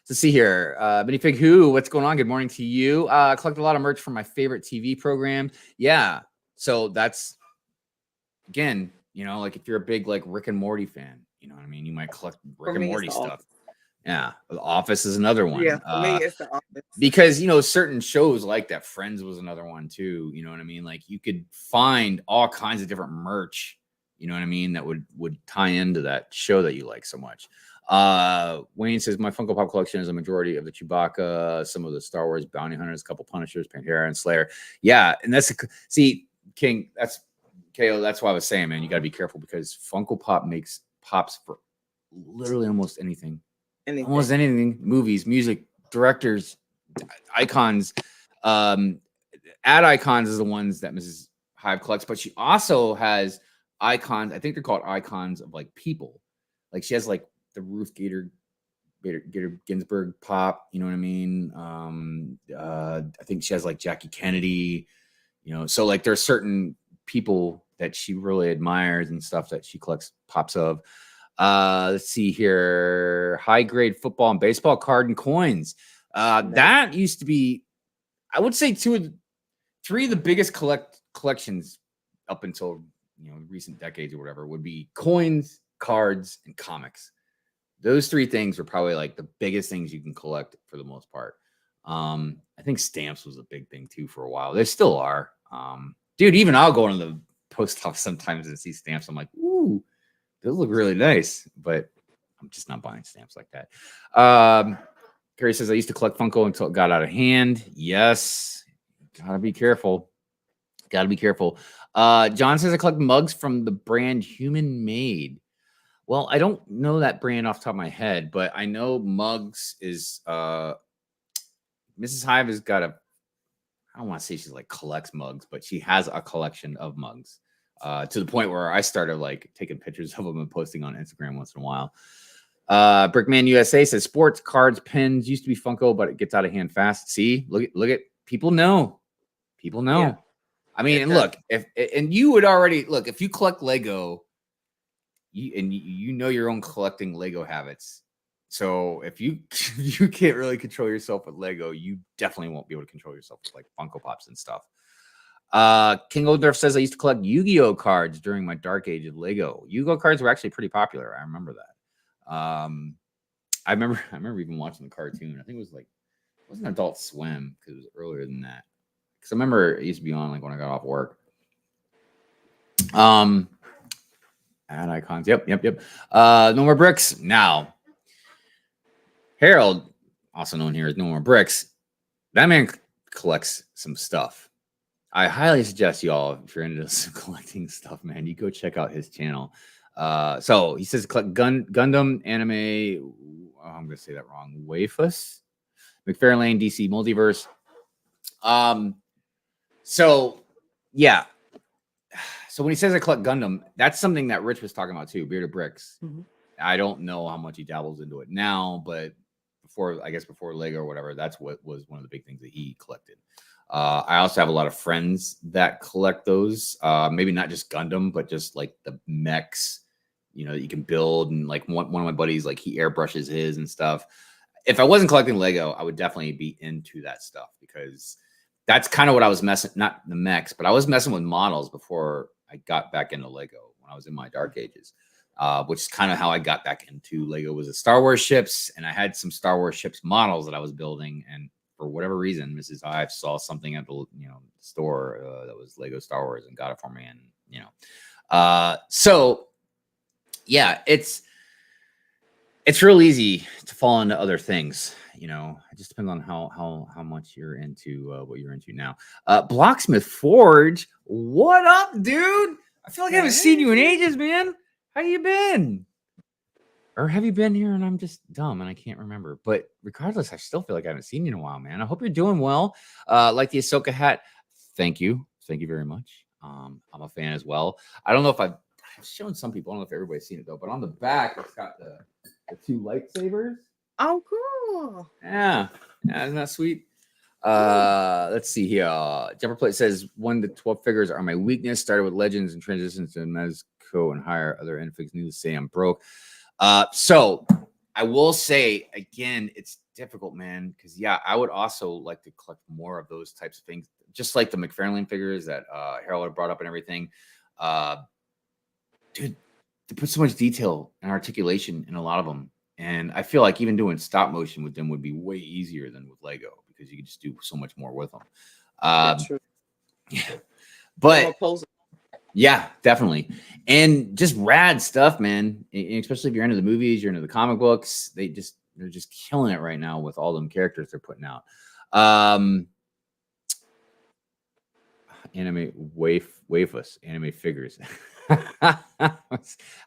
Let's see here. Minifig Who, what's going on? Good morning to you. Collect a lot of merch from my favorite TV program. Yeah. So that's, again, like if you're a big like Rick and Morty fan, you know what I mean? You might collect Rick and Morty stuff. Yeah. The Office is another one. Yeah. For me, it's The Office. Because, certain shows like that. Friends was another one too. You know what I mean? Like you could find all kinds of different merch, you know what I mean? That would tie into that show that you like so much. Wayne says my Funko Pop collection is a majority of the Chewbacca, some of the Star Wars bounty hunters, a couple Punishers, Pantera, and Slayer. Yeah, and King. That's KO. That's why I was saying, man, you got to be careful because Funko Pop makes pops for literally almost anything. Almost anything. Movies, music, directors, icons. Ad icons is the ones that Mrs. Hive collects, but she also has icons. I think they're called icons of like people. Like she has like the Ruth Gator Ginsburg pop, you know what I mean? I think she has like Jackie Kennedy, so like there's certain people that she really admires and stuff that she collects pops of. Let's see here. High grade football and baseball card and coins. That used to be, I would say three of the biggest collections up until recent decades or whatever would be coins, cards, and comics. Those three things were probably like the biggest things you can collect for the most part. I think stamps was a big thing too for a while. They still are. Dude, even I'll go into the post office sometimes and see stamps. I'm like, ooh, those look really nice, but I'm just not buying stamps like that. Carrie says I used to collect Funko until it got out of hand. Yes, gotta be careful. Gotta be careful. John says I collect mugs from the brand Human Made. Well, I don't know that brand off the top of my head, but I know mugs is Mrs. Hive has got I don't want to say she's like collects mugs, but she has a collection of mugs to the point where I started like taking pictures of them and posting on Instagram once in a while. Brickman USA says sports cards, pins used to be Funko, but it gets out of hand fast. See, look at people know. People know. Yeah. I mean, and look, and you would already look if you collect Lego, you know your own collecting Lego habits. So if you can't really control yourself with Lego, you definitely won't be able to control yourself with like Funko Pops and stuff. King Oldorf says I used to collect Yu-Gi-Oh cards during my dark age of Lego. Yu-Gi-Oh cards were actually pretty popular. I remember that. I remember even watching the cartoon. I think it was like it wasn't Adult Swim because it was earlier than that. Because I remember it used to be on like when I got off work. Add icons. Yep. No More Bricks now. Harold, also known here as No More Bricks, that man collects some stuff. I highly suggest y'all, if you're into some collecting stuff, man, you go check out his channel. So he says collect Gundam anime. I'm gonna say that wrong. Wafus, McFarlane, DC Multiverse. So yeah. So when he says I collect Gundam, that's something that Rich was talking about too. Bearded Brix. Mhm. I don't know how much he dabbles into it now, but before Lego or whatever, that's what was one of the big things that he collected. I also have a lot of friends that collect those. Maybe not just Gundam, but just like the mechs, that you can build. And like one of my buddies, like he airbrushes his and stuff. If I wasn't collecting Lego, I would definitely be into that stuff because that's kind of what I was messing, not the mechs, but I was messing with models before I got back into Lego when I was in my dark ages. Which is kind of how I got back into Lego was the Star Wars ships. And I had some Star Wars ships models that I was building. And for whatever reason, Mrs. Hive saw something at the store that was Lego Star Wars and got it for me. And, so yeah, it's real easy to fall into other things. It just depends on how much you're into what you're into now. Blocksmith Forge, what up, dude? I feel like I haven't seen you in ages, man. How you been? Or have you been here and I'm just dumb and I can't remember? But regardless, I still feel like I haven't seen you in a while, man. I hope you're doing well. Like the Ahsoka hat. Thank you very much. I'm a fan as well. I don't know if I've shown some people. I don't know if everybody's seen it though. But on the back, it's got the two lightsabers. Oh, cool. Yeah, isn't that sweet? Let's see here. Jumper Plate says 1 to 12 figures are my weakness. Started with Legends and transitions to Mezco and higher other infigs. Needless to say, I'm broke. So I will say again, it's difficult, man, because I would also like to collect more of those types of things, just like the McFarlane figures that Harold had brought up and everything. Dude, they put so much detail and articulation in a lot of them. And I feel like even doing stop motion with them would be way easier than with Lego because you can just do so much more with them. True. Yeah, but yeah, definitely. And just rad stuff, man. And especially if you're into the movies, you're into the comic books. They're just killing it right now with all them characters they're putting out. Anime wafus, anime figures. I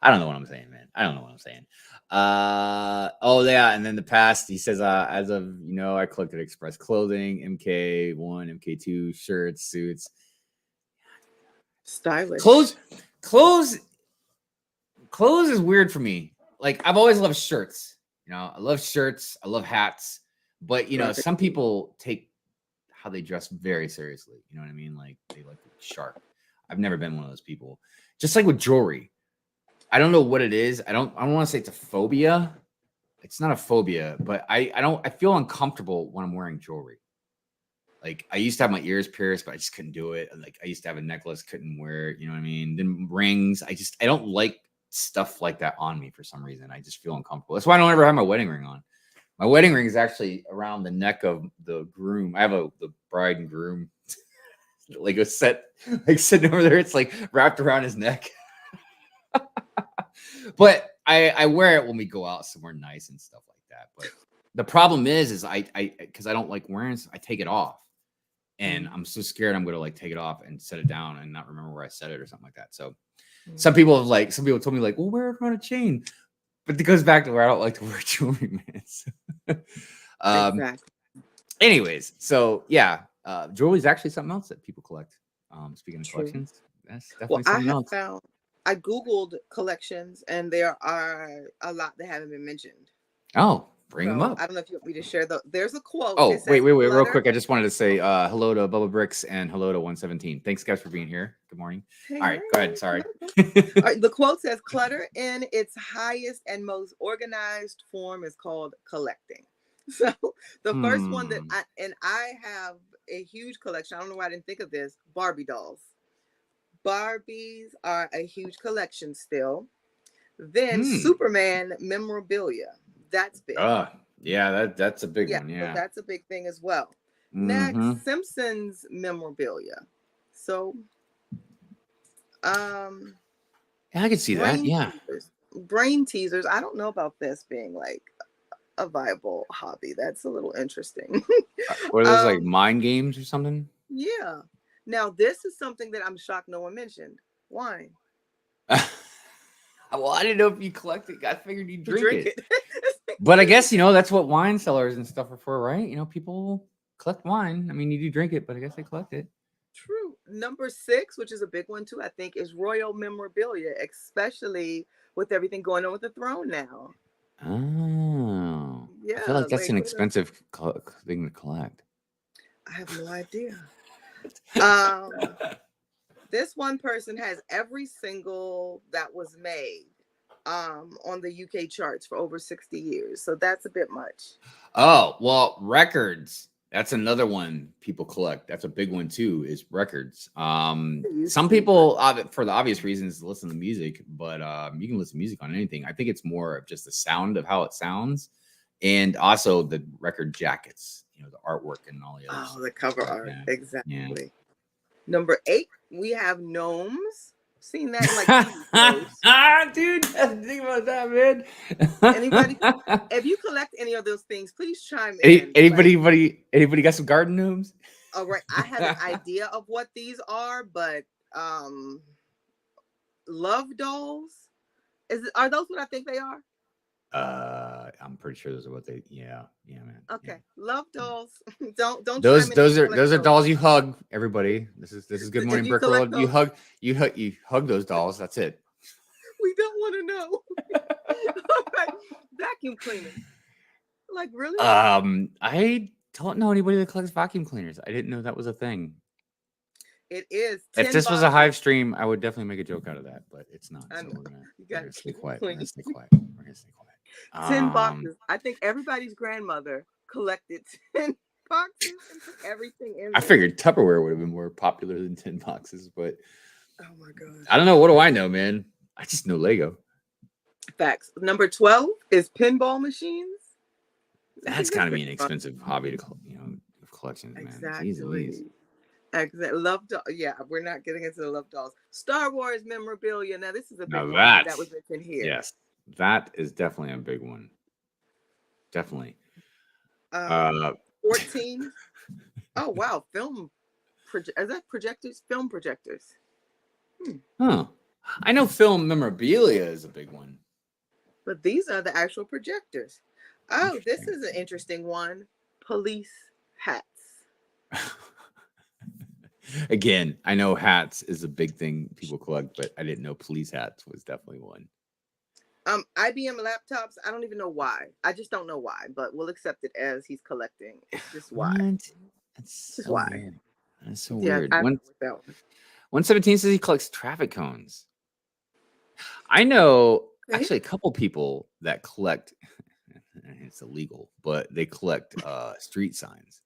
don't know what I'm saying, man. I don't know what I'm saying. Oh yeah, and then the past, he says, as of I collected Express clothing, MK1, MK2, shirts, suits. Stylish. Clothes is weird for me. Like I've always loved shirts. I love shirts. I love hats. But some people take how they dress very seriously. You know what I mean? Like they like to be sharp. I've never been one of those people. Just like with jewelry. I don't know what it is. I don't want to say it's a phobia. It's not a phobia, but I feel uncomfortable when I'm wearing jewelry. Like I used to have my ears pierced, but I just couldn't do it. Like I used to have a necklace, couldn't wear it. You know what I mean? Then rings. I don't like stuff like that on me for some reason. I just feel uncomfortable. That's why I don't ever have my wedding ring on. My wedding ring is actually around the neck of the groom. I have the bride and groom Lego set, like sitting over there. It's like wrapped around his neck. But I wear it when we go out somewhere nice and stuff like that. But the problem is I because I don't like wearing it, I take it off. And I'm so scared I'm gonna like take it off and set it down and not remember where I set it or something like that. So some people told me like, well, wear it around a chain. But it goes back to where I don't like to wear jewelry, man. So, Exactly. Anyways, so yeah, jewelry is actually something else that people collect. Speaking of True. collections, that's definitely Well, I something have else. found I Googled collections and there are a lot that haven't been mentioned. Oh, bring them So up. I don't know if you want me to share there's a quote. Oh, It wait, says real clutter. quick. I just wanted to say hello to Bubba Bricks and hello to 117. Thanks, guys, for being here. Good morning. Hey, All right, go ahead. Sorry. All right, the quote says clutter in its highest and most organized form is called collecting. So the first one that I have a huge collection. I don't know why I didn't think of this. Barbie dolls. Barbies are a huge collection still. Then Superman memorabilia. That's big. Yeah, that's a big one. So Yeah. that's a big thing as well. Next, Simpsons memorabilia. So yeah, I can see that. Yeah. Brain teasers. I don't know about this being like a viable hobby. That's a little interesting. What are those, like mind games or something? Yeah. Now this is something that I'm shocked no one mentioned. Wine. Well, I didn't know if you collect it. I figured you drink it. it. But I guess, that's what wine cellars and stuff are for, right? People collect wine. I mean, you do drink it, but I guess they collect it. True. Number 6, which is a big one too, I think, is royal memorabilia, especially with everything going on with the throne now. Oh. Yeah. I feel like that's an expensive thing to collect. I have no idea. This one person has every single that was made on the UK charts for over 60 years. So that's a bit much. Oh, well, records. That's another one people collect. That's a big one too, is records. Some people, for the obvious reasons, listen to music, but you can listen to music on anything. I think it's more of just the sound of how it sounds, and also the record jackets, the artwork and all the other stuff. The cover art. Yeah. Exactly. Yeah. Number 8, we have gnomes. Seen that like dude, think about that, man. Anybody, if you collect any of those things, please chime in. Anybody got some garden gnomes? All right, I have an idea of what these are, but love dolls. Are those what I think they are? I'm pretty sure those are what they. Yeah, man. Okay, love dolls. don't. Those are dolls you hug. Everybody, this is Good Morning Brick World. You hug those dolls. That's it. We don't want to know. All right. Vacuum cleaners. Like, really? I don't know anybody that collects vacuum cleaners. I didn't know that was a thing. It is. If this was a Hive stream, I would definitely make a joke out of that, but it's not. So we're gonna stay quiet. We're gonna stay quiet. 10 boxes. I think everybody's grandmother collected 10 boxes and put everything in there. I figured Tupperware would have been more popular than 10 boxes, but oh my god. I don't know. What do I know, man? I just know Lego. Facts. Number 12 is pinball machines. That's gotta be an expensive hobby to collections, man. Exactly. Love doll. Yeah, we're not getting into the love dolls. Star Wars memorabilia. Now this is a big one that was mentioned here. Yes, that is definitely a big one. Definitely. 14. Oh wow, is that projectors? Film projectors. Huh. I know film memorabilia is a big one. But these are the actual projectors. Oh, this is an interesting one. Police hats. Again, I know hats is a big thing people collect, but I didn't know police hats was definitely one. IBM laptops, I don't even know why. I just don't know why, but we'll accept it as he's collecting. It's just why. That's just why. Weird. That's so weird. 117 says he collects traffic cones. I know actually a couple people that collect, it's illegal, but they collect street signs.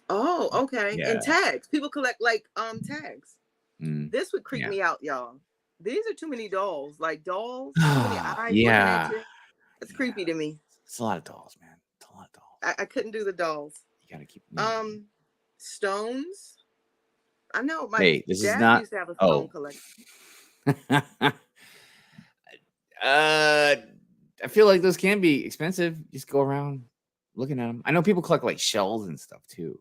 Oh, okay. Yeah. And tags. People collect tags. This would creep me out, y'all. These are too many dolls. Like dolls. Too many eyes. Yeah. It's creepy to me. It's a lot of dolls, man. It's a lot of dolls. I couldn't do the dolls. You gotta keep stones. I know my dad used to have a stone collection. I feel like those can be expensive. Just go around looking at them. I know people collect like shells and stuff too.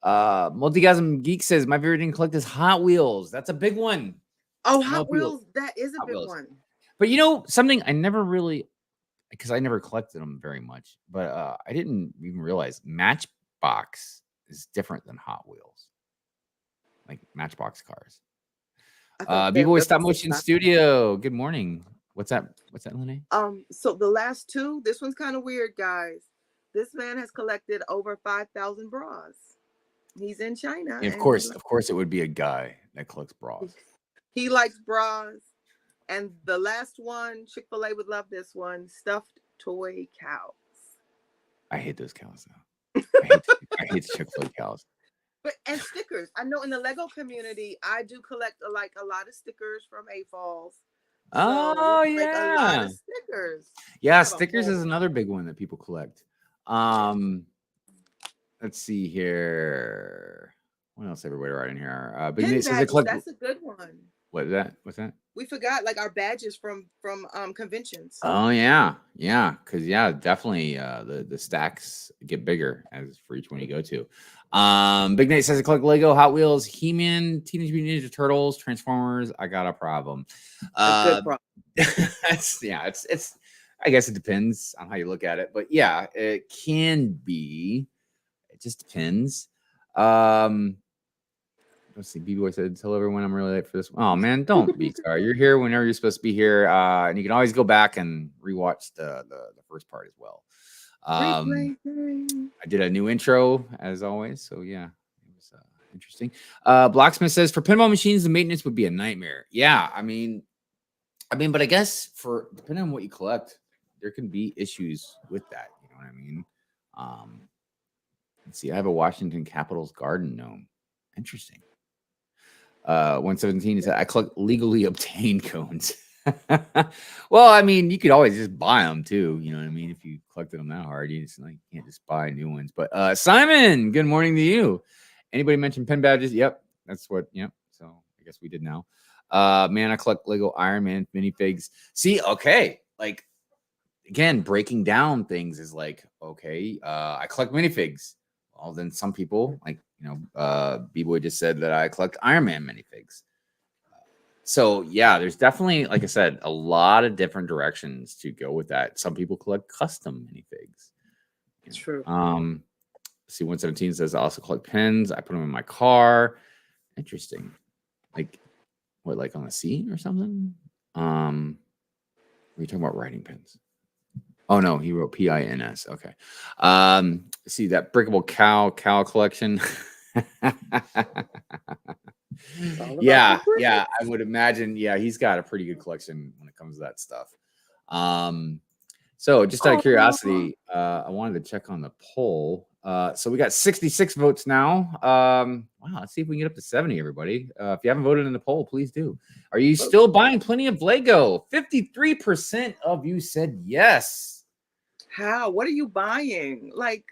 Multigasm Geek says my favorite thing to collect is Hot Wheels. That's a big one. Oh, Hot Wheels. That is a big one. But something I never really, because I never collected them very much, but I didn't even realize Matchbox is different than Hot Wheels. Like Matchbox cars. I thought B-Boy that Stop was Motion not. Studio. Good morning. What's that, Lene? So the last two, this one's kind of weird, guys. This man has collected over 5,000 bras. He's in China, And and of course, it would be a guy that collects bras. he likes bras. And the last one, Chick-fil-A would love this one, stuffed toy cows. I hate those cows now. I hate the Chick-fil-A cows. And stickers. I know in the Lego community, I do collect a lot of stickers from AFOLs. Oh a lot yeah. of stickers. Yeah, stickers is another big one that people collect. Let's see here. What else everybody writing here? Pin badges, that's a good one. What is that? What's that? We forgot like our badges from conventions. Oh yeah, because definitely the stacks get bigger as for each one you go to. Big Nate says I collect Lego, Hot Wheels, He-Man, Teenage Mutant Ninja Turtles, Transformers. I got a problem. A good problem. It's I guess it depends on how you look at it, but yeah, it can be. It just depends. Let's see. B-Boy said, tell everyone I'm really late for this. Oh man, don't be sorry. You're here whenever you're supposed to be here. And you can always go back and rewatch the first part as well. I did a new intro as always. So yeah, it was interesting. Blacksmith says for pinball machines, the maintenance would be a nightmare. Yeah, I mean, but I guess for depending on what you collect, there can be issues with that. You know what I mean? Let's see. I have a Washington Capitals garden gnome. Interesting. 117 said I collect legally obtained cones. Well, I mean, you could always just buy them too. You know what I mean? If you collected them that hard, you can't just buy new ones. But Simon, good morning to you. Anybody mentioned pen badges? Yep, that's what. Yep. So I guess we did now. Man, I collect Lego Iron Man minifigs. See, okay, like again, breaking down things is like okay. I collect minifigs. Well, then some people like. B-Boy just said that I collect Iron Man minifigs. So yeah, there's definitely, like I said, a lot of different directions to go with that. Some people collect custom minifigs. It's true. See, 117 says I also collect pens. I put them in my car. Interesting. Like what, like on a seat or something? Are you talking about writing pens? Oh no, he wrote PINS. Okay. See that breakable cow collection. Yeah, I would imagine. Yeah, he's got a pretty good collection when it comes to that stuff. So just out of curiosity, I wanted to check on the poll. So we got 66 votes now. Wow, let's see if we can get up to 70, everybody. If you haven't voted in the poll, please do. Are you still buying plenty of Lego? 53% of you said yes. How? What are you buying? Like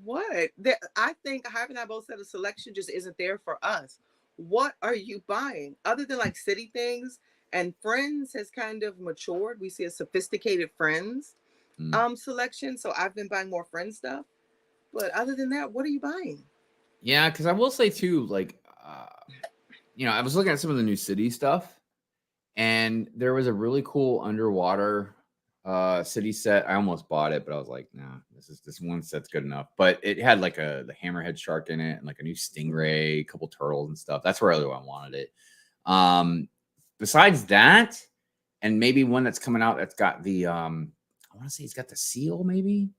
what? I think Hive and I both said a selection just isn't there for us. What are you buying? Other than like city things, and Friends has kind of matured. We see a sophisticated Friends selection. So I've been buying more Friends stuff. But other than that, what are you buying? Yeah, because I will say too, like I was looking at some of the new city stuff, and there was a really cool underwater city set. I almost bought it, but I was like, nah, this one set's good enough. But it had like the hammerhead shark in it and like a new stingray, a couple turtles and stuff. That's where I wanted it. Besides that, and maybe one that's coming out that's got the I want to say it's got the seal maybe.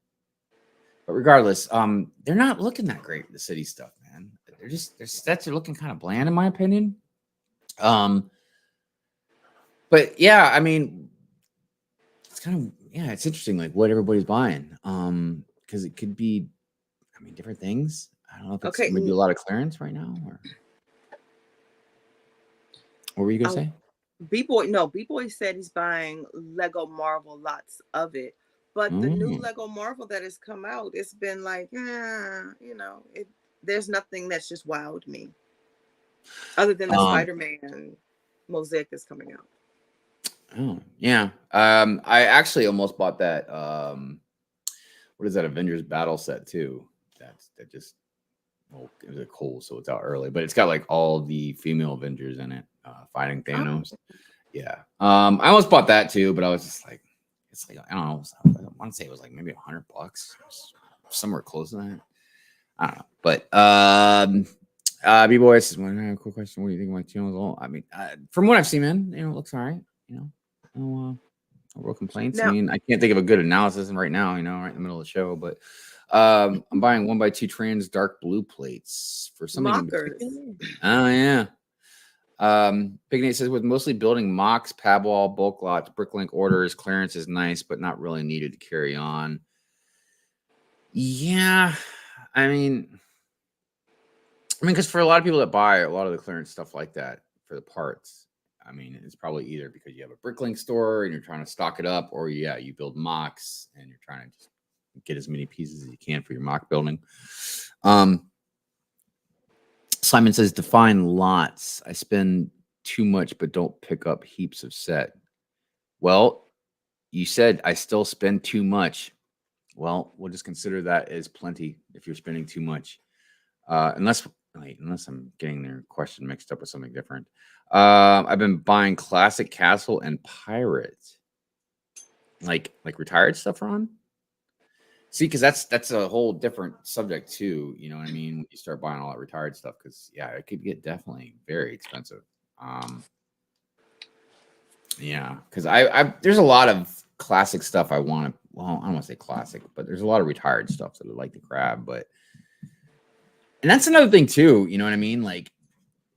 But regardless, they're not looking that great with the city stuff, man. Their sets are looking kind of bland in my opinion. But yeah, I mean, it's kind of it's interesting, like what everybody's buying. Because it could be, I mean, different things. I don't know if it's maybe a lot of clearance right now, or what were you gonna say? B-Boy said he's buying Lego Marvel, lots of it. But the new Lego Marvel that has come out, it's been like, there's nothing that's just wowed me. Other than the Spider-Man mosaic that's coming out. Oh, yeah. I actually almost bought that. What is that Avengers battle set too? That just it was a cool, so it's out early, but it's got like all the female Avengers in it, fighting Thanos. Yeah. I almost bought that too, but I was just like, it's like I don't know. I want to say it was like maybe $100, somewhere close to that. I don't know, but B-boy says, "Well, I have a quick question. What do you think of my channel?" I mean, from what I've seen, man, it looks all right. No real complaints. I Now, mean, I can't think of a good analysis right now. Right in the middle of the show, but I'm buying 1x2 trans dark blue plates for something in mockers. particular. Oh yeah. Big Nate says, with mostly building mocks, pad wall, bulk lots, bricklink orders, clearance is nice, but not really needed to carry on. Yeah, I mean, because for a lot of people that buy a lot of the clearance stuff like that for the parts, I mean, it's probably either because you have a bricklink store and you're trying to stock it up, or yeah, you build mocks and you're trying to just get as many pieces as you can for your mock building. Simon says, define lots. I spend too much, but don't pick up heaps of set. Well, you said I still spend too much. Well, we'll just consider that as plenty if you're spending too much. Unless I'm getting their question mixed up with something different. I've been buying classic castle and pirate, like retired stuff, Ron. See, because that's a whole different subject too. You know what I mean? When you start buying all that retired stuff, because yeah, it could get definitely very expensive. Yeah, because I there's a lot of classic stuff I want to. Well, I don't want to say classic, but there's a lot of retired stuff that I'd like to grab. And that's another thing too. You know what I mean? Like,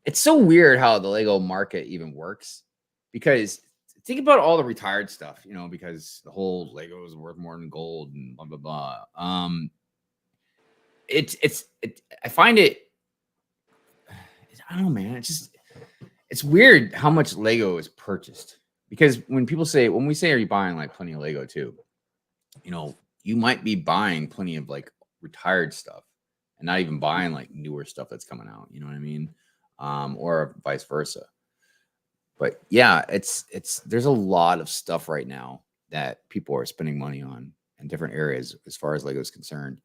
it's so weird how the Lego market even works, because think about all the retired stuff, because the whole Lego is worth more than gold and blah, blah, blah. I find it, I don't know, man. It's weird how much Lego is purchased, because when we say, are you buying like plenty of Lego too? You might be buying plenty of like retired stuff and not even buying like newer stuff that's coming out. You know what I mean? Or vice versa. But yeah, there's a lot of stuff right now that people are spending money on in different areas as far as Lego is concerned.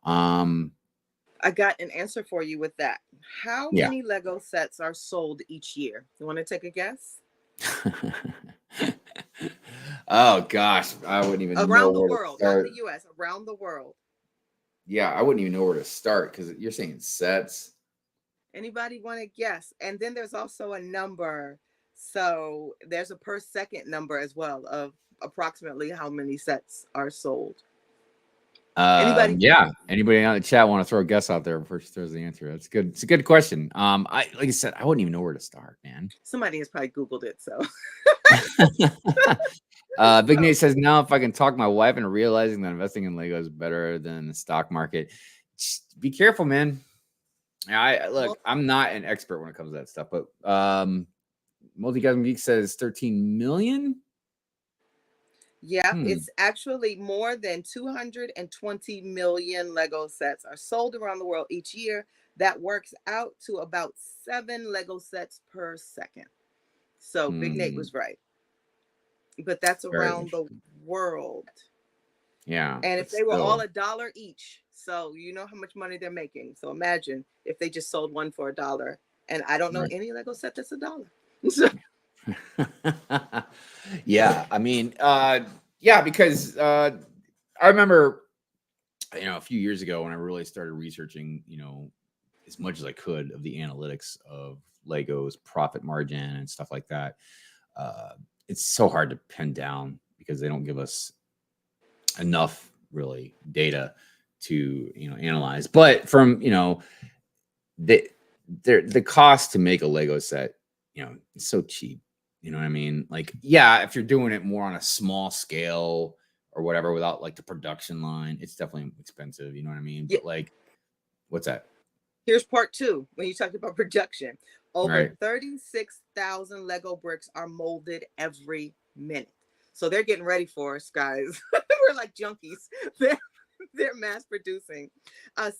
I got an answer for you with that. How many Lego sets are sold each year? You want to take a guess? Oh gosh, I wouldn't even know around the where world, to not start. the U.S. Around the world. Yeah, I wouldn't even know where to start, because you're saying sets. Anybody want to guess? And then there's also a number. So there's a per second number as well of approximately how many sets are sold. Anybody? Yeah. Anybody on the chat want to throw a guess out there before she throws the answer? That's good. It's a good question. Like I said, I wouldn't even know where to start, man. Somebody has probably Googled it. So Big Nate says, now if I can talk my wife into realizing that investing in Lego is better than the stock market, just be careful, man. Look, I'm not an expert when it comes to that stuff, but Multi-Gasm Geek says 13 million. Yeah, it's actually more than 220 million Lego sets are sold around the world each year. That works out to about 7 Lego sets per second. So Big Nate was right. But that's around the world. Yeah. And if they were all $1 each, so you know how much money they're making. So imagine if they just sold one for $1. And I don't know any Lego set that's $1. Yeah, I mean, because I remember, a few years ago when I really started researching, as much as I could of the analytics of Lego's profit margin and stuff like that. It's so hard to pin down because they don't give us enough really data to analyze. But from the cost to make a Lego set, it's so cheap. You know what I mean? Like, yeah, if you're doing it more on a small scale or whatever without like the production line, it's definitely expensive. You know what I mean? But like, what's that? Here's part 2 when you talked about production. Over 36,000 Lego bricks are molded every minute. So they're getting ready for us, guys. We're like junkies. They're mass producing.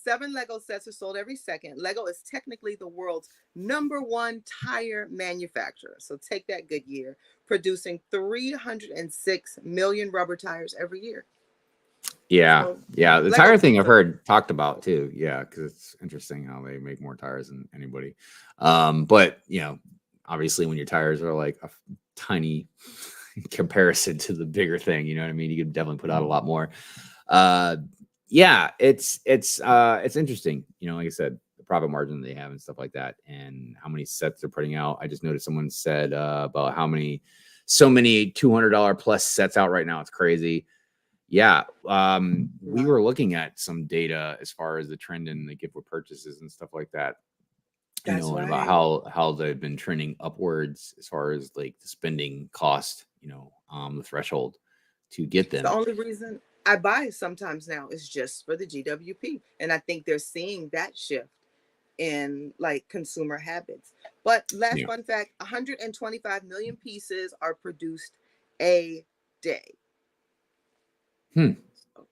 7 Lego sets are sold every second. Lego is technically the world's #1 tire manufacturer. So take that, Goodyear, producing 306 million rubber tires every year. Yeah. So yeah. The Lego tire thing I've heard talked about too. Yeah. Because it's interesting how they make more tires than anybody. But, obviously when your tires are like a tiny comparison to the bigger thing, you know what I mean? You could definitely put out a lot more. Yeah, it's interesting. Like I said, the profit margin they have and stuff like that, and how many sets they're putting out. I just noticed someone said about so many $200 plus sets out right now. It's crazy. Yeah, we were looking at some data as far as the trend in the gift with purchases and stuff like that. And about how they've been trending upwards as far as like the spending cost, the threshold to get them. The only reason I buy sometimes now is just for the GWP, and I think they're seeing that shift in like consumer habits. But last fun fact, 125 million pieces are produced a day.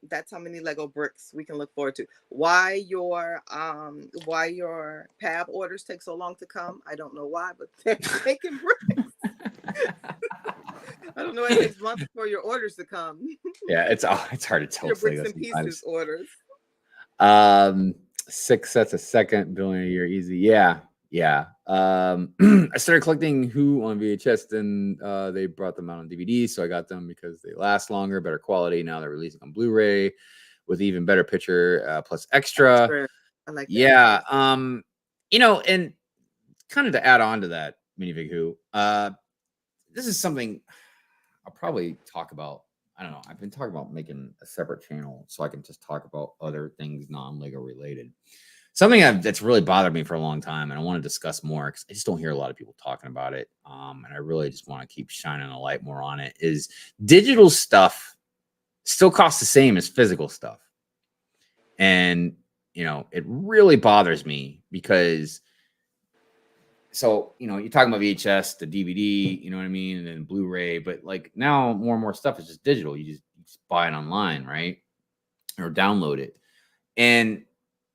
That's how many Lego bricks we can look forward to. Why your PAB orders take so long to come, I don't know why, but they're taking bricks. I don't know, it takes months for your orders to come. Yeah, it's hard to tell. Your bricks and pieces orders. 6 sets a second, billion a year, easy. Yeah. I started collecting Who on VHS, then they brought them out on DVD, so I got them because they last longer, better quality. Now they're releasing on Blu-ray with even better picture plus extra. I like that. Yeah. And kind of to add on to that, Minifig Who, this is something I'll probably talk about. I don't know. I've been talking about making a separate channel so I can just talk about other things non-Lego related. Something that's really bothered me for a long time, and I want to discuss more because I just don't hear a lot of people talking about it. And I really just want to keep shining a light more on it. Is digital stuff still costs the same as physical stuff? And it really bothers me because. So, you're talking about VHS, the DVD, you know what I mean? And then Blu-ray, but like now more and more stuff is just digital. You just buy it online, right? Or download it. And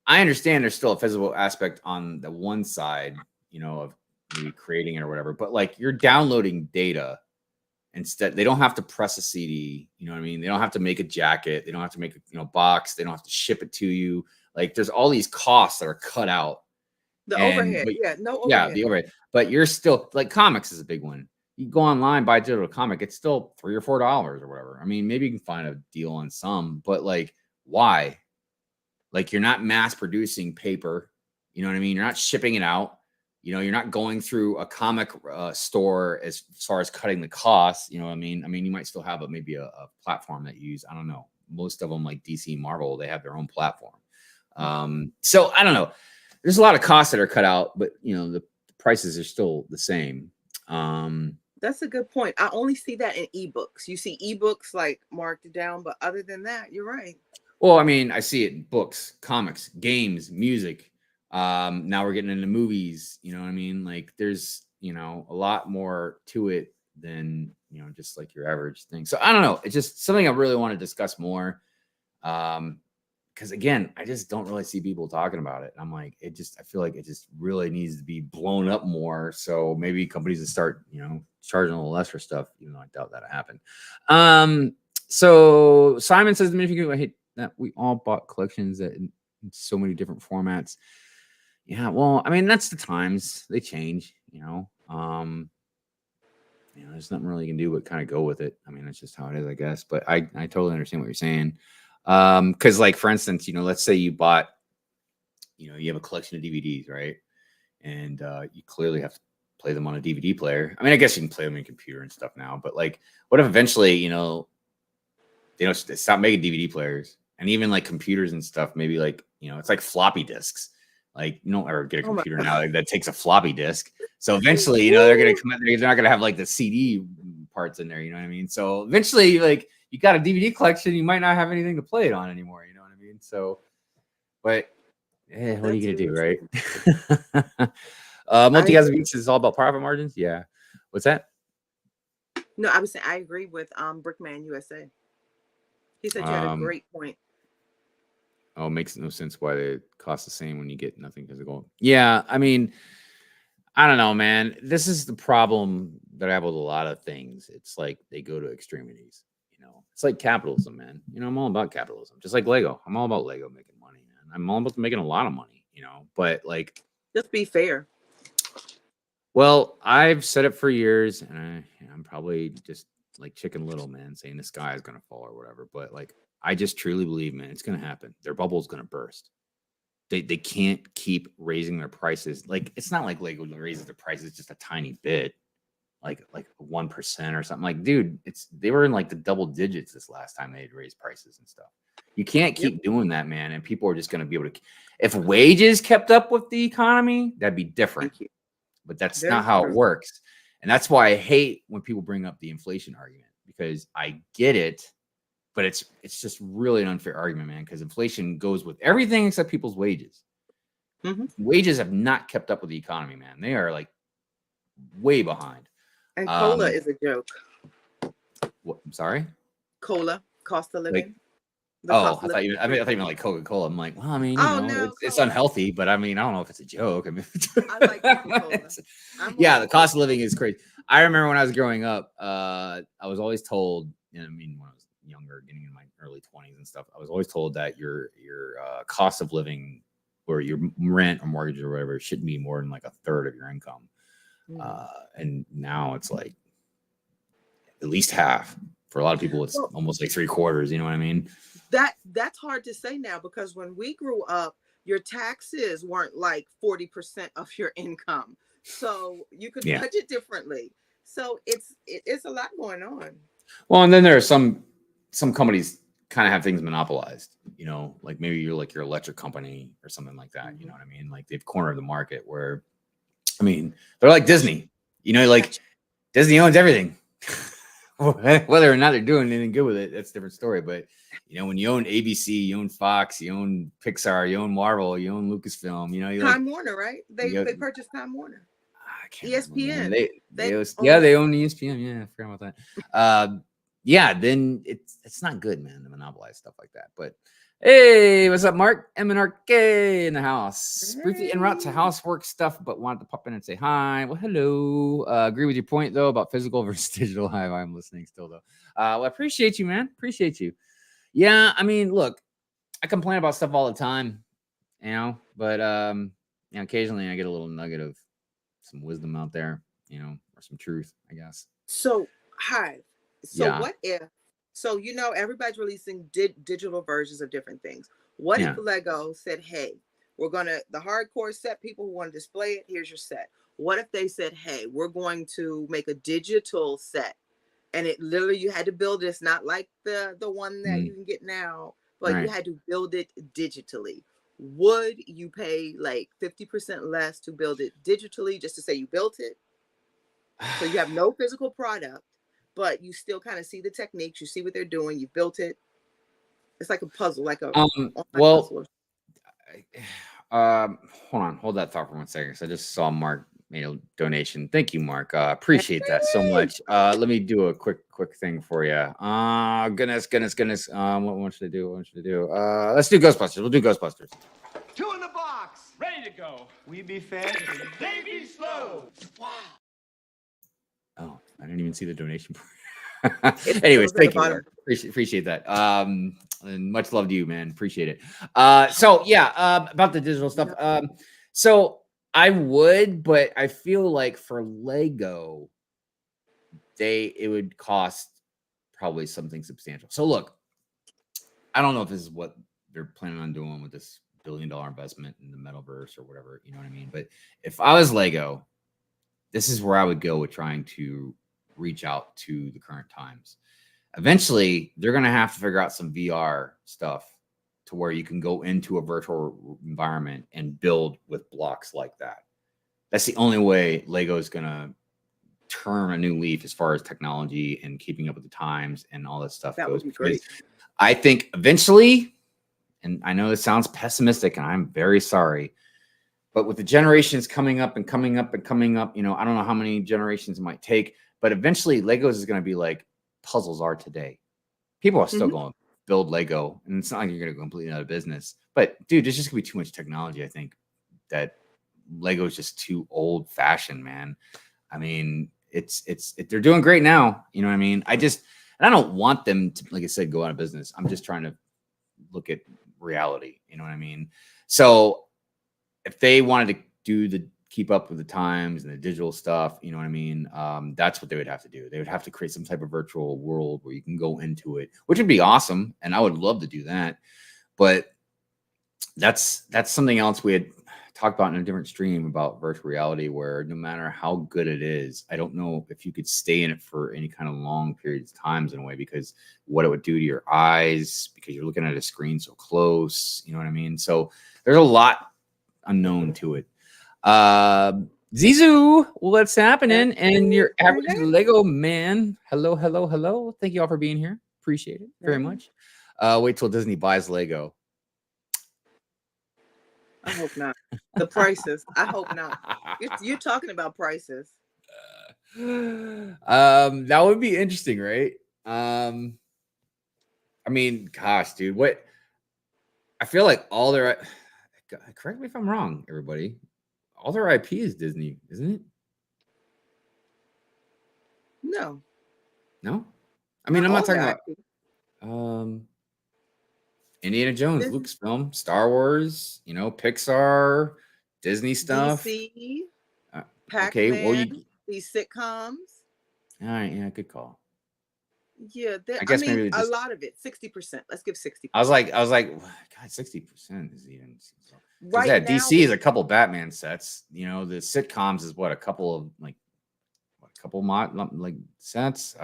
I understand there's still a physical aspect on the one side, of maybe creating it or whatever, but like you're downloading data instead. They don't have to press a CD, you know what I mean? They don't have to make a jacket. They don't have to make a box. They don't have to ship it to you. Like there's all these costs that are cut out. The overhead, no overhead. Yeah, the overhead. But you're still like comics is a big one. You go online, buy a digital comic, it's still $3 or $4 or whatever. I mean, maybe you can find a deal on some, but like, why? Like, you're not mass producing paper. You know what I mean? You're not shipping it out. You're not going through a comic store as far as cutting the costs. You know what I mean? I mean, you might still have maybe a platform that you use. I don't know. Most of them, like DC, Marvel, they have their own platform. So I don't know. There's a lot of costs that are cut out, but the prices are still the same. That's a good point. I only see that in ebooks. You see ebooks like marked down, but other than that, you're right. Well, I mean, I see it in books, comics, games, music. Now we're getting into movies. You know what I mean? Like there's a lot more to it than just like your average thing. So I don't know. It's just something I really want to discuss more. Because again, I just don't really see people talking about it. I'm like, I feel like it just really needs to be blown up more. So maybe companies would start, charging a little less for stuff, even though I doubt that'll happen. So Simon says, I hate that we all bought collections that in so many different formats. Yeah, well, I mean, that's the times. They change, there's nothing really you can do but kind of go with it. I mean, that's just how it is, I guess. But I totally understand what you're saying. Because like, for instance, let's say you bought, you have a collection of DVDs, right? And you clearly have to play them on a DVD player. I mean, I guess you can play them on your computer and stuff now, but like, what if eventually, they stop making DVD players and even like computers and stuff, maybe like, it's like floppy disks. Like you don't ever get a computer now that takes a floppy disk. So eventually, they're going to come out, they're not going to have like the CD parts in there. You know what I mean? So eventually, like, you got a DVD collection, you might not have anything to play it on anymore. You know what I mean? So, but what are you going to do, right? Multi-gas Beats is all about profit margins. Yeah. What's that? No, I was saying I agree with Brickman USA. He said you had a great point. Oh, it makes no sense why they cost the same when you get nothing physical. Yeah, I mean, I don't know, man. This is the problem that I have with a lot of things. It's like they go to extremities. It's like capitalism, man. I'm all about capitalism. Just like Lego. I'm all about Lego making money, man. I'm all about making a lot of money, but like, just be fair. Well, I've said it for years, and I'm probably just like Chicken Little, man, saying the sky is going to fall or whatever. But like, I just truly believe, man, it's going to happen. Their bubble is going to burst. they can't keep raising their prices. Like, it's not like Lego raises their prices just a tiny bit, like 1% or something. Like, dude, they were in like the double digits this last time they had raised prices and stuff. You can't keep doing that, man. And people are just going to be able to. If wages kept up with the economy, that'd be different. But that's not how it works. And that's why I hate when people bring up the inflation argument, because I get it, but it's just really an unfair argument, man, because inflation goes with everything except people's wages. Wages have not kept up with the economy, man. They are like way behind. And cola is a joke. What? I'm sorry? Cola, cost of living. I thought you meant like Coca-Cola. I'm like, well, I mean, it's unhealthy, but I mean, I don't know if it's a joke. I mean, I like Coca-Cola. Yeah, the cost of living is crazy. I remember when I was growing up, I was always told, when I was younger, getting in my early 20s and stuff, I was always told that your cost of living or your rent or mortgage or whatever shouldn't be more than like a third of your income. And now it's like at least half. For a lot of people, it's almost like 3/4. You know what I mean? That's hard to say now, because when we grew up, your taxes weren't like 40% of your income, so you could budget differently. So it's a lot going on. Well, and then there are some companies kind of have things monopolized. Like maybe you're like your electric company or something like that. You know what I mean? Like they've cornered the market where, I mean, they're like Disney. Like Disney owns everything. Whether or not they're doing anything good with it, that's a different story. But when you own ABC, you own Fox, you own Pixar, you own Marvel, you own Lucasfilm, Time Warner, right? They purchased Time Warner. ESPN. They own ESPN. Yeah, I forgot about that. Then it's not good, man, to monopolize stuff like that. But hey, what's up, Mark? MNRK in the house. Briefly en route to housework stuff, but wanted to pop in and say hi. Well, hello. Agree with your point though about physical versus digital. Hi, I'm listening still though. Well, I appreciate you, man. Appreciate you. Yeah, I mean, look, I complain about stuff all the time, but occasionally I get a little nugget of some wisdom out there, or some truth, I guess. So, hi. So what if? So, everybody's releasing digital versions of different things. What if Lego said, hey, we're going to, the hardcore set people who want to display it, here's your set. What if they said, hey, we're going to make a digital set, and it literally, you had to build this, not like the one that you can get now, but you had to build it digitally. Would you pay like 50% less to build it digitally just to say you built it? So you have no physical product, but you still kind of see the techniques, you see what they're doing, you built it. It's like a puzzle, like a puzzle. Hold that thought for 1 second. So I just saw Mark made a donation. Thank you, Mark. Appreciate that so much. Let me do a quick thing for you. Goodness. What should I do? Let's do Ghostbusters. We'll do Ghostbusters. 2 in the box. Ready to go. We be fast. They be slow. Wow. Oh, I didn't even see the donation. Anyways, thank you, Mark. Appreciate that. And much love to you, man. Appreciate it. About the digital stuff. So I would, but I feel like for Lego, it would cost probably something substantial. So look, I don't know if this is what they're planning on doing with this $1 billion investment in the metaverse or whatever, you know what I mean? But if I was Lego, this is where I would go with trying to reach out to the current times. Eventually, they're going to have to figure out some VR stuff to where you can go into a virtual environment and build with blocks like that. That's the only way Lego is going to turn a new leaf as far as technology and keeping up with the times and all that stuff goes. Would be great. I think eventually, and I know this sounds pessimistic, and I'm very sorry, but with the generations coming up, I don't know how many generations it might take, but eventually Legos is going to be like puzzles are today. People are still going to build Lego, and it's not like you're going to go completely out of business. But dude, there's just going to be too much technology. I think that Lego is just too old fashioned, man. I mean, they're doing great now. You know what I mean? I don't want them to, like I said, go out of business. I'm just trying to look at reality. You know what I mean? So if they wanted to keep up with the times and the digital stuff, you know what I mean? That's what they would have to do. They would have to create some type of virtual world where you can go into it, which would be awesome. And I would love to do that. But that's something else we had talked about in a different stream about virtual reality, where no matter how good it is, I don't know if you could stay in it for any kind of long periods of times in a way, because what it would do to your eyes, because you're looking at a screen so close, you know what I mean? So there's a lot unknown to it. Zizu, what's happening? And your average Lego man. Hello, hello, hello. Thank you all for being here. Appreciate it very much. Wait till Disney buys Lego. I hope not. The prices. I hope not. You're talking about prices. That would be interesting, right? I mean, gosh, dude, what? I feel like all their, correct me if I'm wrong, everybody. All their IP is Disney, isn't it? No. No? I mean, I'm not talking about IP. Indiana Jones, Lucasfilm, Star Wars, you know, Pixar, Disney stuff. DC, Pac-Man, okay, well, these sitcoms. All right, yeah, good call. Yeah, I guess maybe a lot of it, 60%. Let's give 60%. I was like, God, 60% is even right. Yeah, DC is a couple Batman sets. You know, the sitcoms is what, a couple of like sets.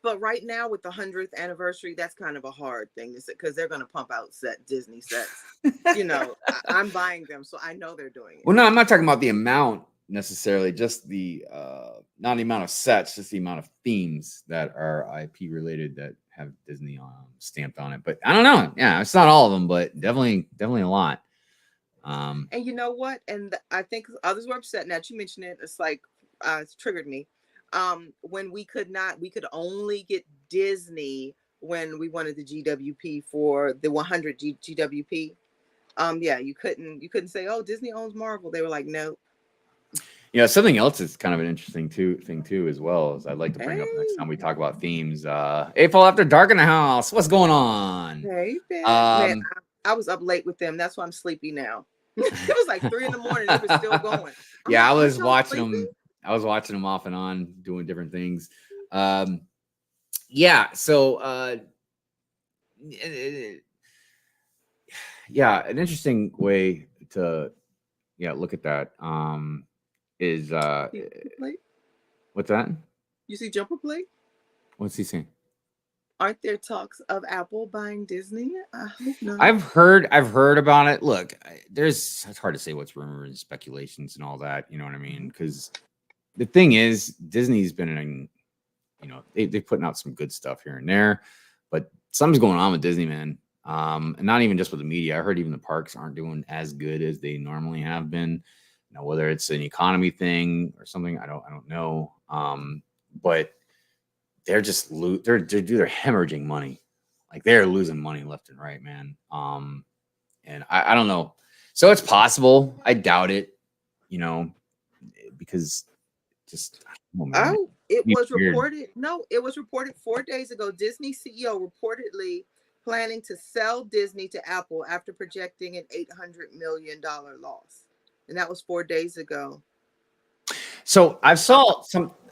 But right now with the 100th anniversary, that's kind of a hard thing because they're going to pump out Disney sets. You know, I'm buying them, so I know they're doing it. Well, no, I'm not talking about the amount necessarily, just the not the amount of sets, just the amount of themes that are IP related that have Disney stamped on it. But I don't know. Yeah, it's not all of them, but definitely a lot. And you know what? And I think others were upset. Now that you mentioned it, it's like it's triggered me. When we could only get Disney when we wanted the GWP for the 100 GWP. Yeah, you couldn't say, oh, Disney owns Marvel. They were like, no. Yeah, something else is kind of an interesting thing too, as well, as I'd like to bring up next time we talk about themes. April After Dark in the house. What's going on? Hey, man, I was up late with them. That's why I'm sleepy now. It was like 3 a.m. They were still going. Yeah, I was watching them. I was watching them off and on, doing different things. Yeah, so yeah, an interesting way to look at that is what's that? You see Jumper Blake? What's he saying? Aren't there talks of Apple buying Disney? I hope not. I've heard about it. Look, it's hard to say what's rumors and speculations and all that. You know what I mean? Because the thing is, Disney's been in, you know, they're putting out some good stuff here and there, but something's going on with Disney, man. And not even just with the media. I heard even the parks aren't doing as good as they normally have been. You know, whether it's an economy thing or something, I don't know. But they're just they're hemorrhaging money. Like they're losing money left and right, man. And I don't know. So it's possible. I doubt it, you know, because just it was reported. No, it was reported 4 days ago. Disney CEO reportedly planning to sell Disney to Apple after projecting an $800 million loss. And that was 4 days ago. So I saw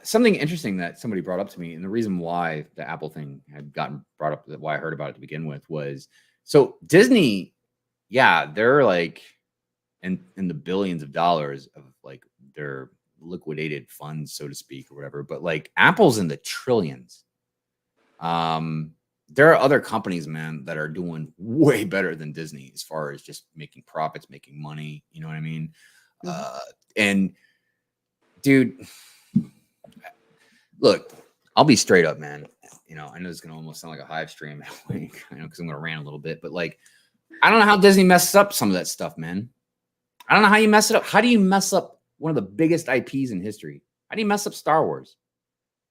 something interesting that somebody brought up to me, and the reason why the Apple thing had gotten brought up, why I heard about it to begin with, was so Disney, yeah, they're like in the billions of dollars of like their liquidated funds, so to speak, or whatever. But like Apple's in the trillions. There are other companies, man, that are doing way better than Disney as far as just making profits, making money. You know what I mean? Mm-hmm. And dude, look, I'll be straight up, man. You know, I know it's gonna almost sound like a Hive stream, you know, because I'm gonna rant a little bit, but like, I don't know how Disney messes up some of that stuff, man. I don't know how you mess it up. How do you mess up one of the biggest IPs in history? How do you mess up Star Wars?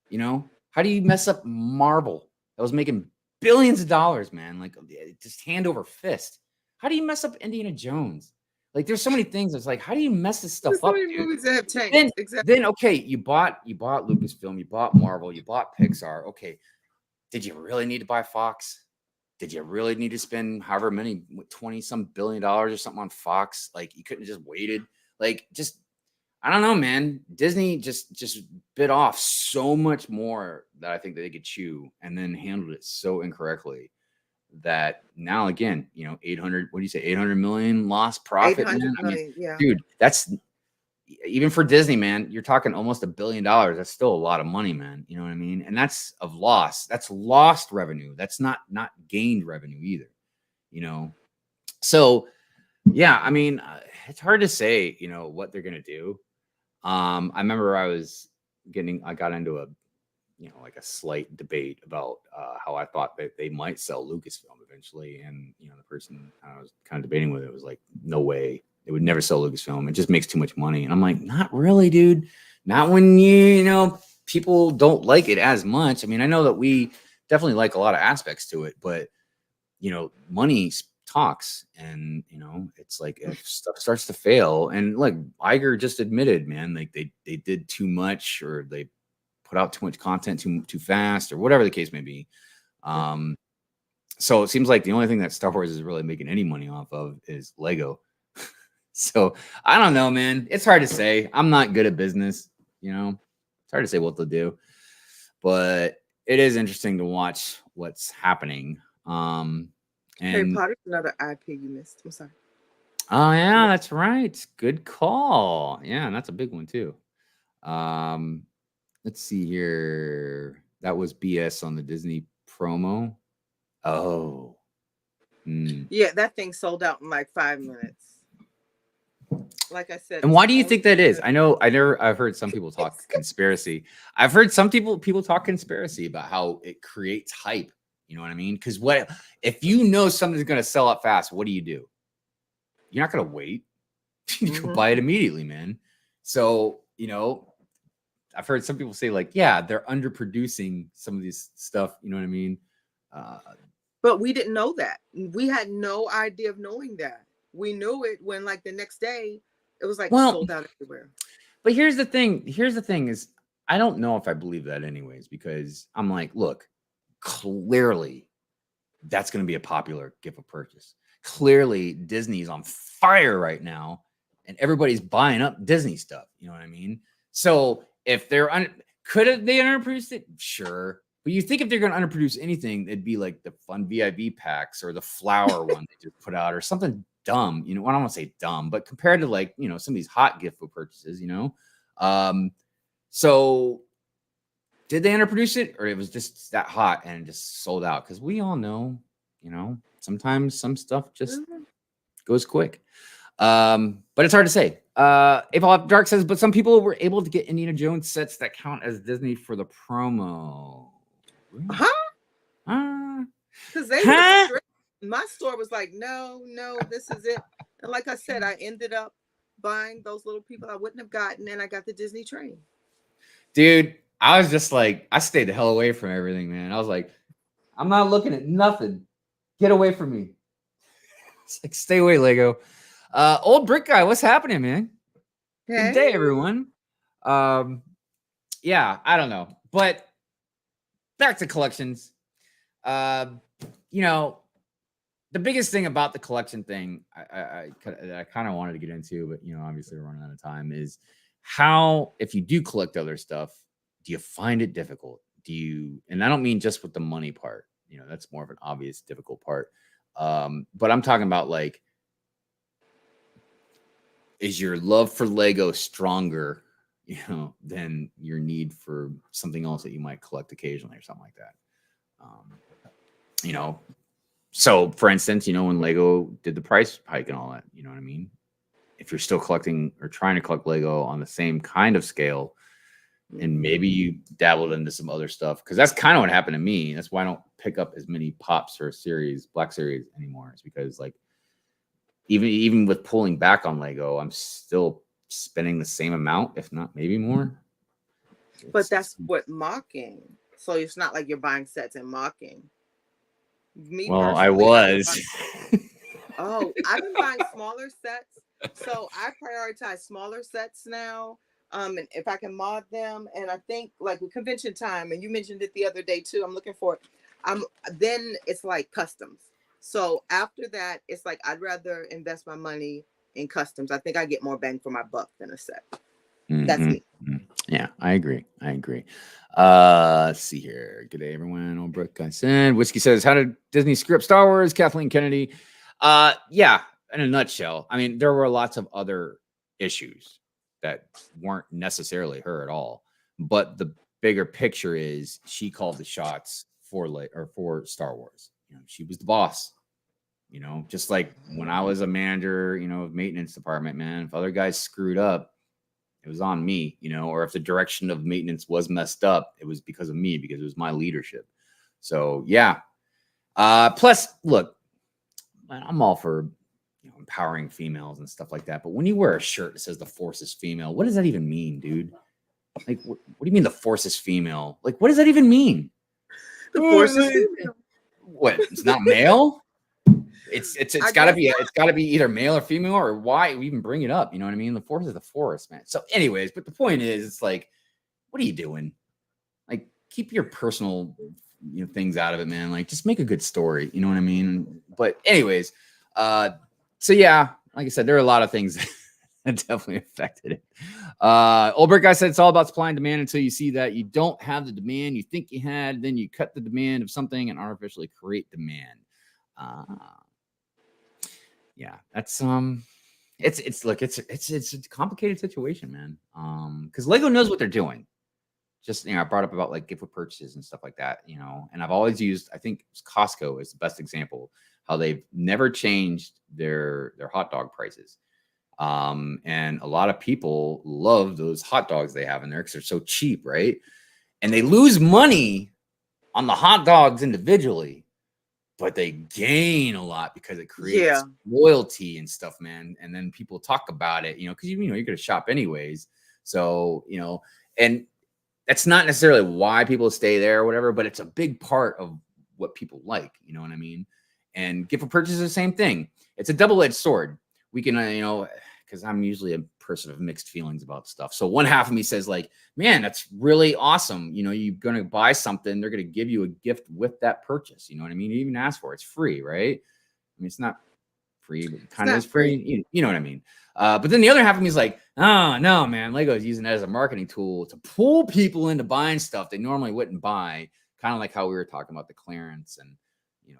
You know, how do you mess up Marvel that was making billions of dollars, man? Like just hand over fist. How do you mess up Indiana Jones? Like there's so many things. It's like, how do you mess this stuff up? Many movies that have tanked. Then okay, you bought Lucasfilm, you bought Marvel, you bought Pixar. Okay, did you really need to buy Fox? Did you really need to spend however many 20-some billion dollars or something on Fox? Like you couldn't have just waited. Like just I don't know, man. Disney just bit off so much more that I think that they could chew, and then handled it so incorrectly that now again, 800, what do you say, 800 million lost profit, 800 man? million, yeah. Dude, that's even for Disney, man, you're talking almost $1 billion. That's still a lot of money, man. You know what I mean? And that's of loss. That's lost revenue. That's not gained revenue either, So yeah, I mean, it's hard to say, what they're going to do. I remember I got into a like a slight debate about how I thought that they might sell Lucasfilm eventually. And, the person I was kind of debating with it was like, no way. They would never sell Lucasfilm. It just makes too much money. And I'm like, not really, dude. Not when people don't like it as much. I mean, I know that we definitely like a lot of aspects to it, but, money talks. And, it's like if stuff starts to fail, and like Iger just admitted, man, like they did too much, or they put out too much content too fast, or whatever the case may be. So it seems like the only thing that Star Wars is really making any money off of is Lego. So I don't know, man. It's hard to say. I'm not good at business, It's hard to say what they'll do, but it is interesting to watch what's happening. Harry Potter's another IP you missed. I'm sorry. Oh yeah, that's right. Good call. Yeah, and that's a big one too. Let's see here. That was BS on the Disney promo. Oh. Yeah, that thing sold out in like 5 minutes. Like I said. And why do you think that is? I've heard some people talk conspiracy. I've heard some people talk conspiracy about how it creates hype. You know what I mean? Because what if something's going to sell out fast? What do? You're not going to wait. You can buy it immediately, man. So, I've heard some people say like, yeah, they're underproducing some of these stuff. You know what I mean? But we didn't know that. We had no idea of knowing that. We knew it when like the next day it was like sold out everywhere. But here's the thing. Is I don't know if I believe that anyways, because I'm like, look, clearly that's going to be a popular gift of purchase. Clearly Disney's on fire right now and everybody's buying up Disney stuff. You know what I mean? So if they're could they underproduce it? Sure. But you think if they're going to underproduce anything, it'd be like the fun VIV packs or the flower one they just put out or something dumb. I don't want to say dumb, but compared to like, some of these hot gift purchases, So did they underproduce it, or it was just that hot and just sold out? Because we all know, sometimes some stuff just goes quick. But it's hard to say. April Dark says, but some people were able to get Indiana Jones sets that count as Disney for the promo. Because my store was like, no, this is it. And like I said, I ended up buying those little people I wouldn't have gotten, and I got the Disney train. Dude, I was just like, I stayed the hell away from everything, man. I was like, I'm not looking at nothing. Get away from me. It's like, stay away, Lego. Old Brick Guy, what's happening, man? Hey. Good day, everyone. Yeah, I don't know. But back to collections. The biggest thing about the collection thing I kind of wanted to get into, but obviously we're running out of time, is how, if you do collect other stuff, do you find it difficult? And I don't mean just with the money part, that's more of an obvious difficult part. But I'm talking about like, is your love for Lego stronger, than your need for something else that you might collect occasionally or something like that? So for instance, when Lego did the price hike and all that, you know what I mean? If you're still collecting or trying to collect Lego on the same kind of scale, and maybe you dabbled into some other stuff, because that's kind of what happened to me. That's why I don't pick up as many Pops or Black Series anymore. It's because like, even with pulling back on Lego, I'm still spending the same amount, if not maybe more. But that's what mocking. So it's not like you're buying sets and mocking. Well, I was. Oh, I've been buying smaller sets. So I prioritize smaller sets now. And if I can mod them, and I think like with convention time, and you mentioned it the other day too, I'm looking for it. Then it's like customs. So after that, it's like I'd rather invest my money in customs. I think I get more bang for my buck than a set. That's me. Yeah, I agree. Let's see here. Good day, everyone. Old Brick guy said. Whiskey says, how did Disney script Star Wars? Kathleen Kennedy. Yeah, in a nutshell. I mean, there were lots of other issues that weren't necessarily her at all. But the bigger picture is she called the shots for Star Wars. She was the boss. Just like when I was a manager, of maintenance department, man, if other guys screwed up, it was on me, or if the direction of maintenance was messed up, it was because of me, because it was my leadership. So yeah. Plus, look, I'm all for empowering females and stuff like that. But when you wear a shirt that says the Force is female, what does that even mean, dude? Like, what do you mean the Force is female? Like, what does that even mean? The Force is female. What? It's not male? It's gotta be either male or female, or why we even bring it up? You know what I mean? The Force is the Force, man. So, anyways, but the point is, it's like, what are you doing? Like, keep your personal things out of it, man. Like, just make a good story. You know what I mean? But anyways, so yeah, like I said, there are a lot of things that definitely affected it. Olbert guy said it's all about supply and demand until you see that you don't have the demand you think you had, then you cut the demand of something and artificially create demand. Yeah, that's it's a complicated situation, man. Because Lego knows what they're doing. Just I brought up about like gift with purchases and stuff like that, and I've always used, I think Costco is the best example, how they've never changed their hot dog prices. And a lot of people love those hot dogs they have in there because they're so cheap, right? And they lose money on the hot dogs individually, but they gain a lot because it creates loyalty and stuff, man. And then people talk about it, because you're going to shop anyways. So, and that's not necessarily why people stay there or whatever, but it's a big part of what people like, you know what I mean? And gift for purchase is the same thing. It's a double-edged sword. We can, because I'm usually a person of mixed feelings about stuff. So one half of me says like, man, that's really awesome. You're going to buy something. They're going to give you a gift with that purchase. You know what I mean? You even ask for it. It's free, right? I mean, it's not free, but it kind of is free. You know what I mean? But then the other half of me is like, oh, no, man, Lego's using it as a marketing tool to pull people into buying stuff they normally wouldn't buy. Kind of like how we were talking about the clearance and,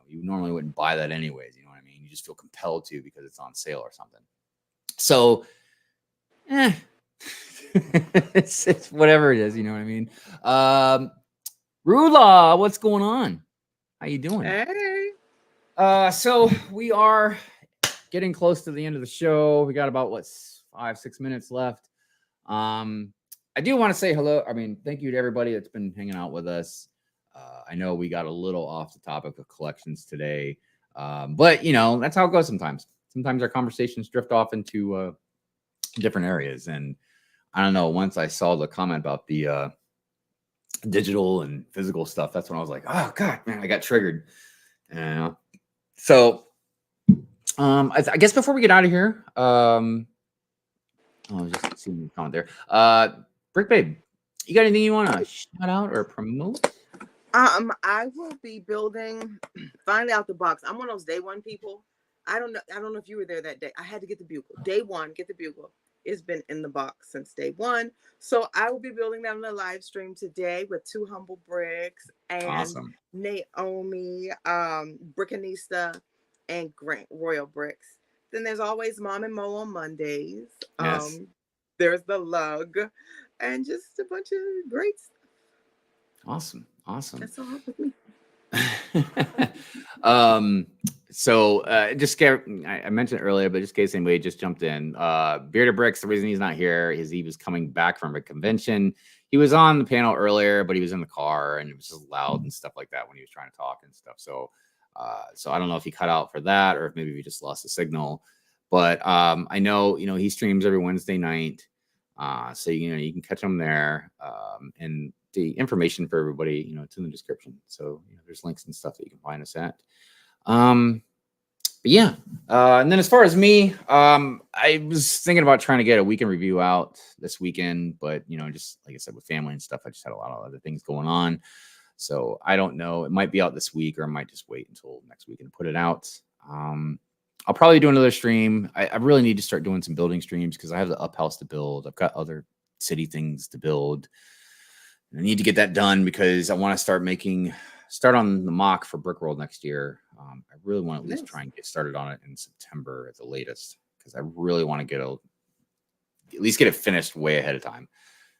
you normally wouldn't buy that anyways. You know what I mean? You just feel compelled to because it's on sale or something. So, it's whatever it is, you know what I mean? Rula, what's going on? How you doing? Hey. So we are getting close to the end of the show. We got about 5-6 minutes left. I do want to say hello. I mean, thank you to everybody that's been hanging out with us. I know we got a little off the topic of collections today, but that's how it goes sometimes. Sometimes our conversations drift off into different areas. And I don't know, once I saw the comment about the digital and physical stuff, that's when I was like, oh God, man, I got triggered. So I guess before we get out of here, I'll just see the comment there. Brick Babe, you got anything you want to shout out or promote? I will be building finally out the box. I'm one of those day one people. I don't know if you were there that day. I had to get the bugle. Day one, get the bugle. It's been in the box since day one. So I will be building that on the live stream today with 2 humble bricks and awesome. Naomi, Brickanista, and Grant Royal Bricks. Then there's always Mom and Mo on Mondays. Yes. There's the lug and just a bunch of great stuff. Awesome. That's all with me. So just I mentioned earlier, but just in case anybody just jumped in, Bearded Brix, the reason he's not here is he was coming back from a convention. He was on the panel earlier, but he was in the car and it was just loud and stuff like that when he was trying to talk and stuff. So I don't know if he cut out for that or if maybe we just lost the signal. But I know, he streams every Wednesday night. So you can catch him there. And the information for everybody, it's in the description. So there's links and stuff that you can find us at. But yeah. And then as far as me, I was thinking about trying to get a weekend review out this weekend, but just like I said, with family and stuff, I just had a lot of other things going on. So I don't know. It might be out this week or I might just wait until next week and put it out. I'll probably do another stream. I really need to start doing some building streams because I have the up house to build. I've got other city things to build. I need to get that done because I want to start on the mock for Brick World next year. I really want to at least try and get started on it in September at the latest because I really want to get at least get it finished way ahead of time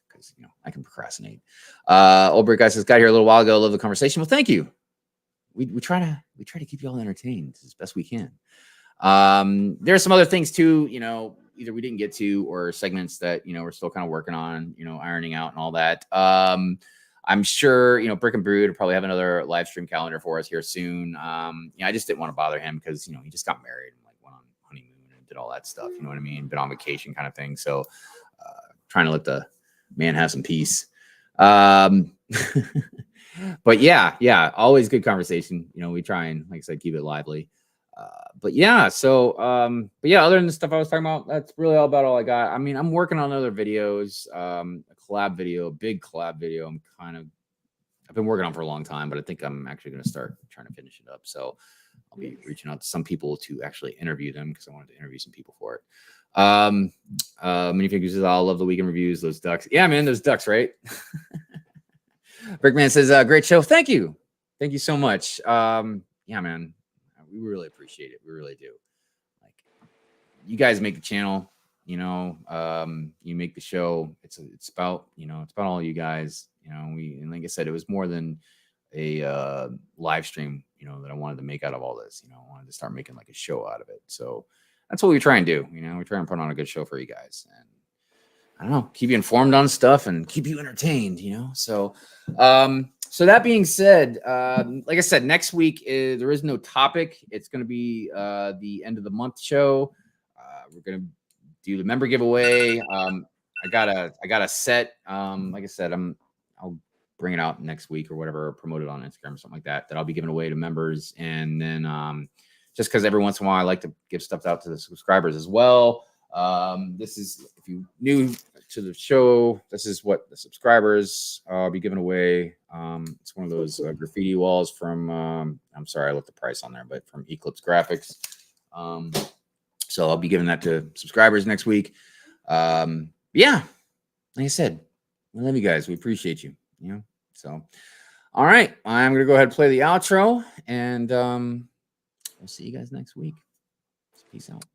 because I can procrastinate. Old Brick Guy says, got here a little while ago. Love the conversation. Well, thank you. We try to keep you all entertained as best we can. There's some other things too, either we didn't get to or segments that we're still kind of working on, ironing out and all that. I'm sure Brick and Brood will probably have another live stream calendar for us here soon. I just didn't want to bother him because he just got married and went on honeymoon and did all that stuff. You know what I mean? Been on vacation kind of thing. So trying to let the man have some peace. But yeah, always good conversation. We try and, like I said, keep it lively. But yeah, other than the stuff I was talking about, that's really all about all I got. I mean, I'm working on other videos, a big collab video. I've been working on for a long time, but I think I'm actually going to start trying to finish it up. So I'll be reaching out to some people to actually interview them because I wanted to interview some people for it. Many figures says, I love the weekend reviews, those ducks. Yeah, man, those ducks, right? Brickman says, great show. Thank you so much. Yeah, man, we really appreciate it. We really do. Like, you guys make the channel, you make the show. It's about all you guys, and like I said, it was more than a live stream, that I wanted to make out of all this. I wanted to start making like a show out of it. So that's what we try and do. We try and put on a good show for you guys, and I don't know, keep you informed on stuff and keep you entertained, So, so that being said, like I said, next week there is no topic. It's going to be the end of the month show. We're going to do the member giveaway. I got a set. Like I said, I'll bring it out next week or whatever, or promote it on Instagram or something like that I'll be giving away to members. And then just because every once in a while I like to give stuff out to the subscribers as well. This is, if you new to the show, this is what the subscribers I'll be giving away. It's one of those graffiti walls from I'm sorry, I left the price on there, but from Eclipse Graphics. So I'll be giving that to subscribers next week. Yeah, like I said, we love you guys. We appreciate you. So all right, I'm gonna go ahead and play the outro, and we'll see you guys next week. Peace out.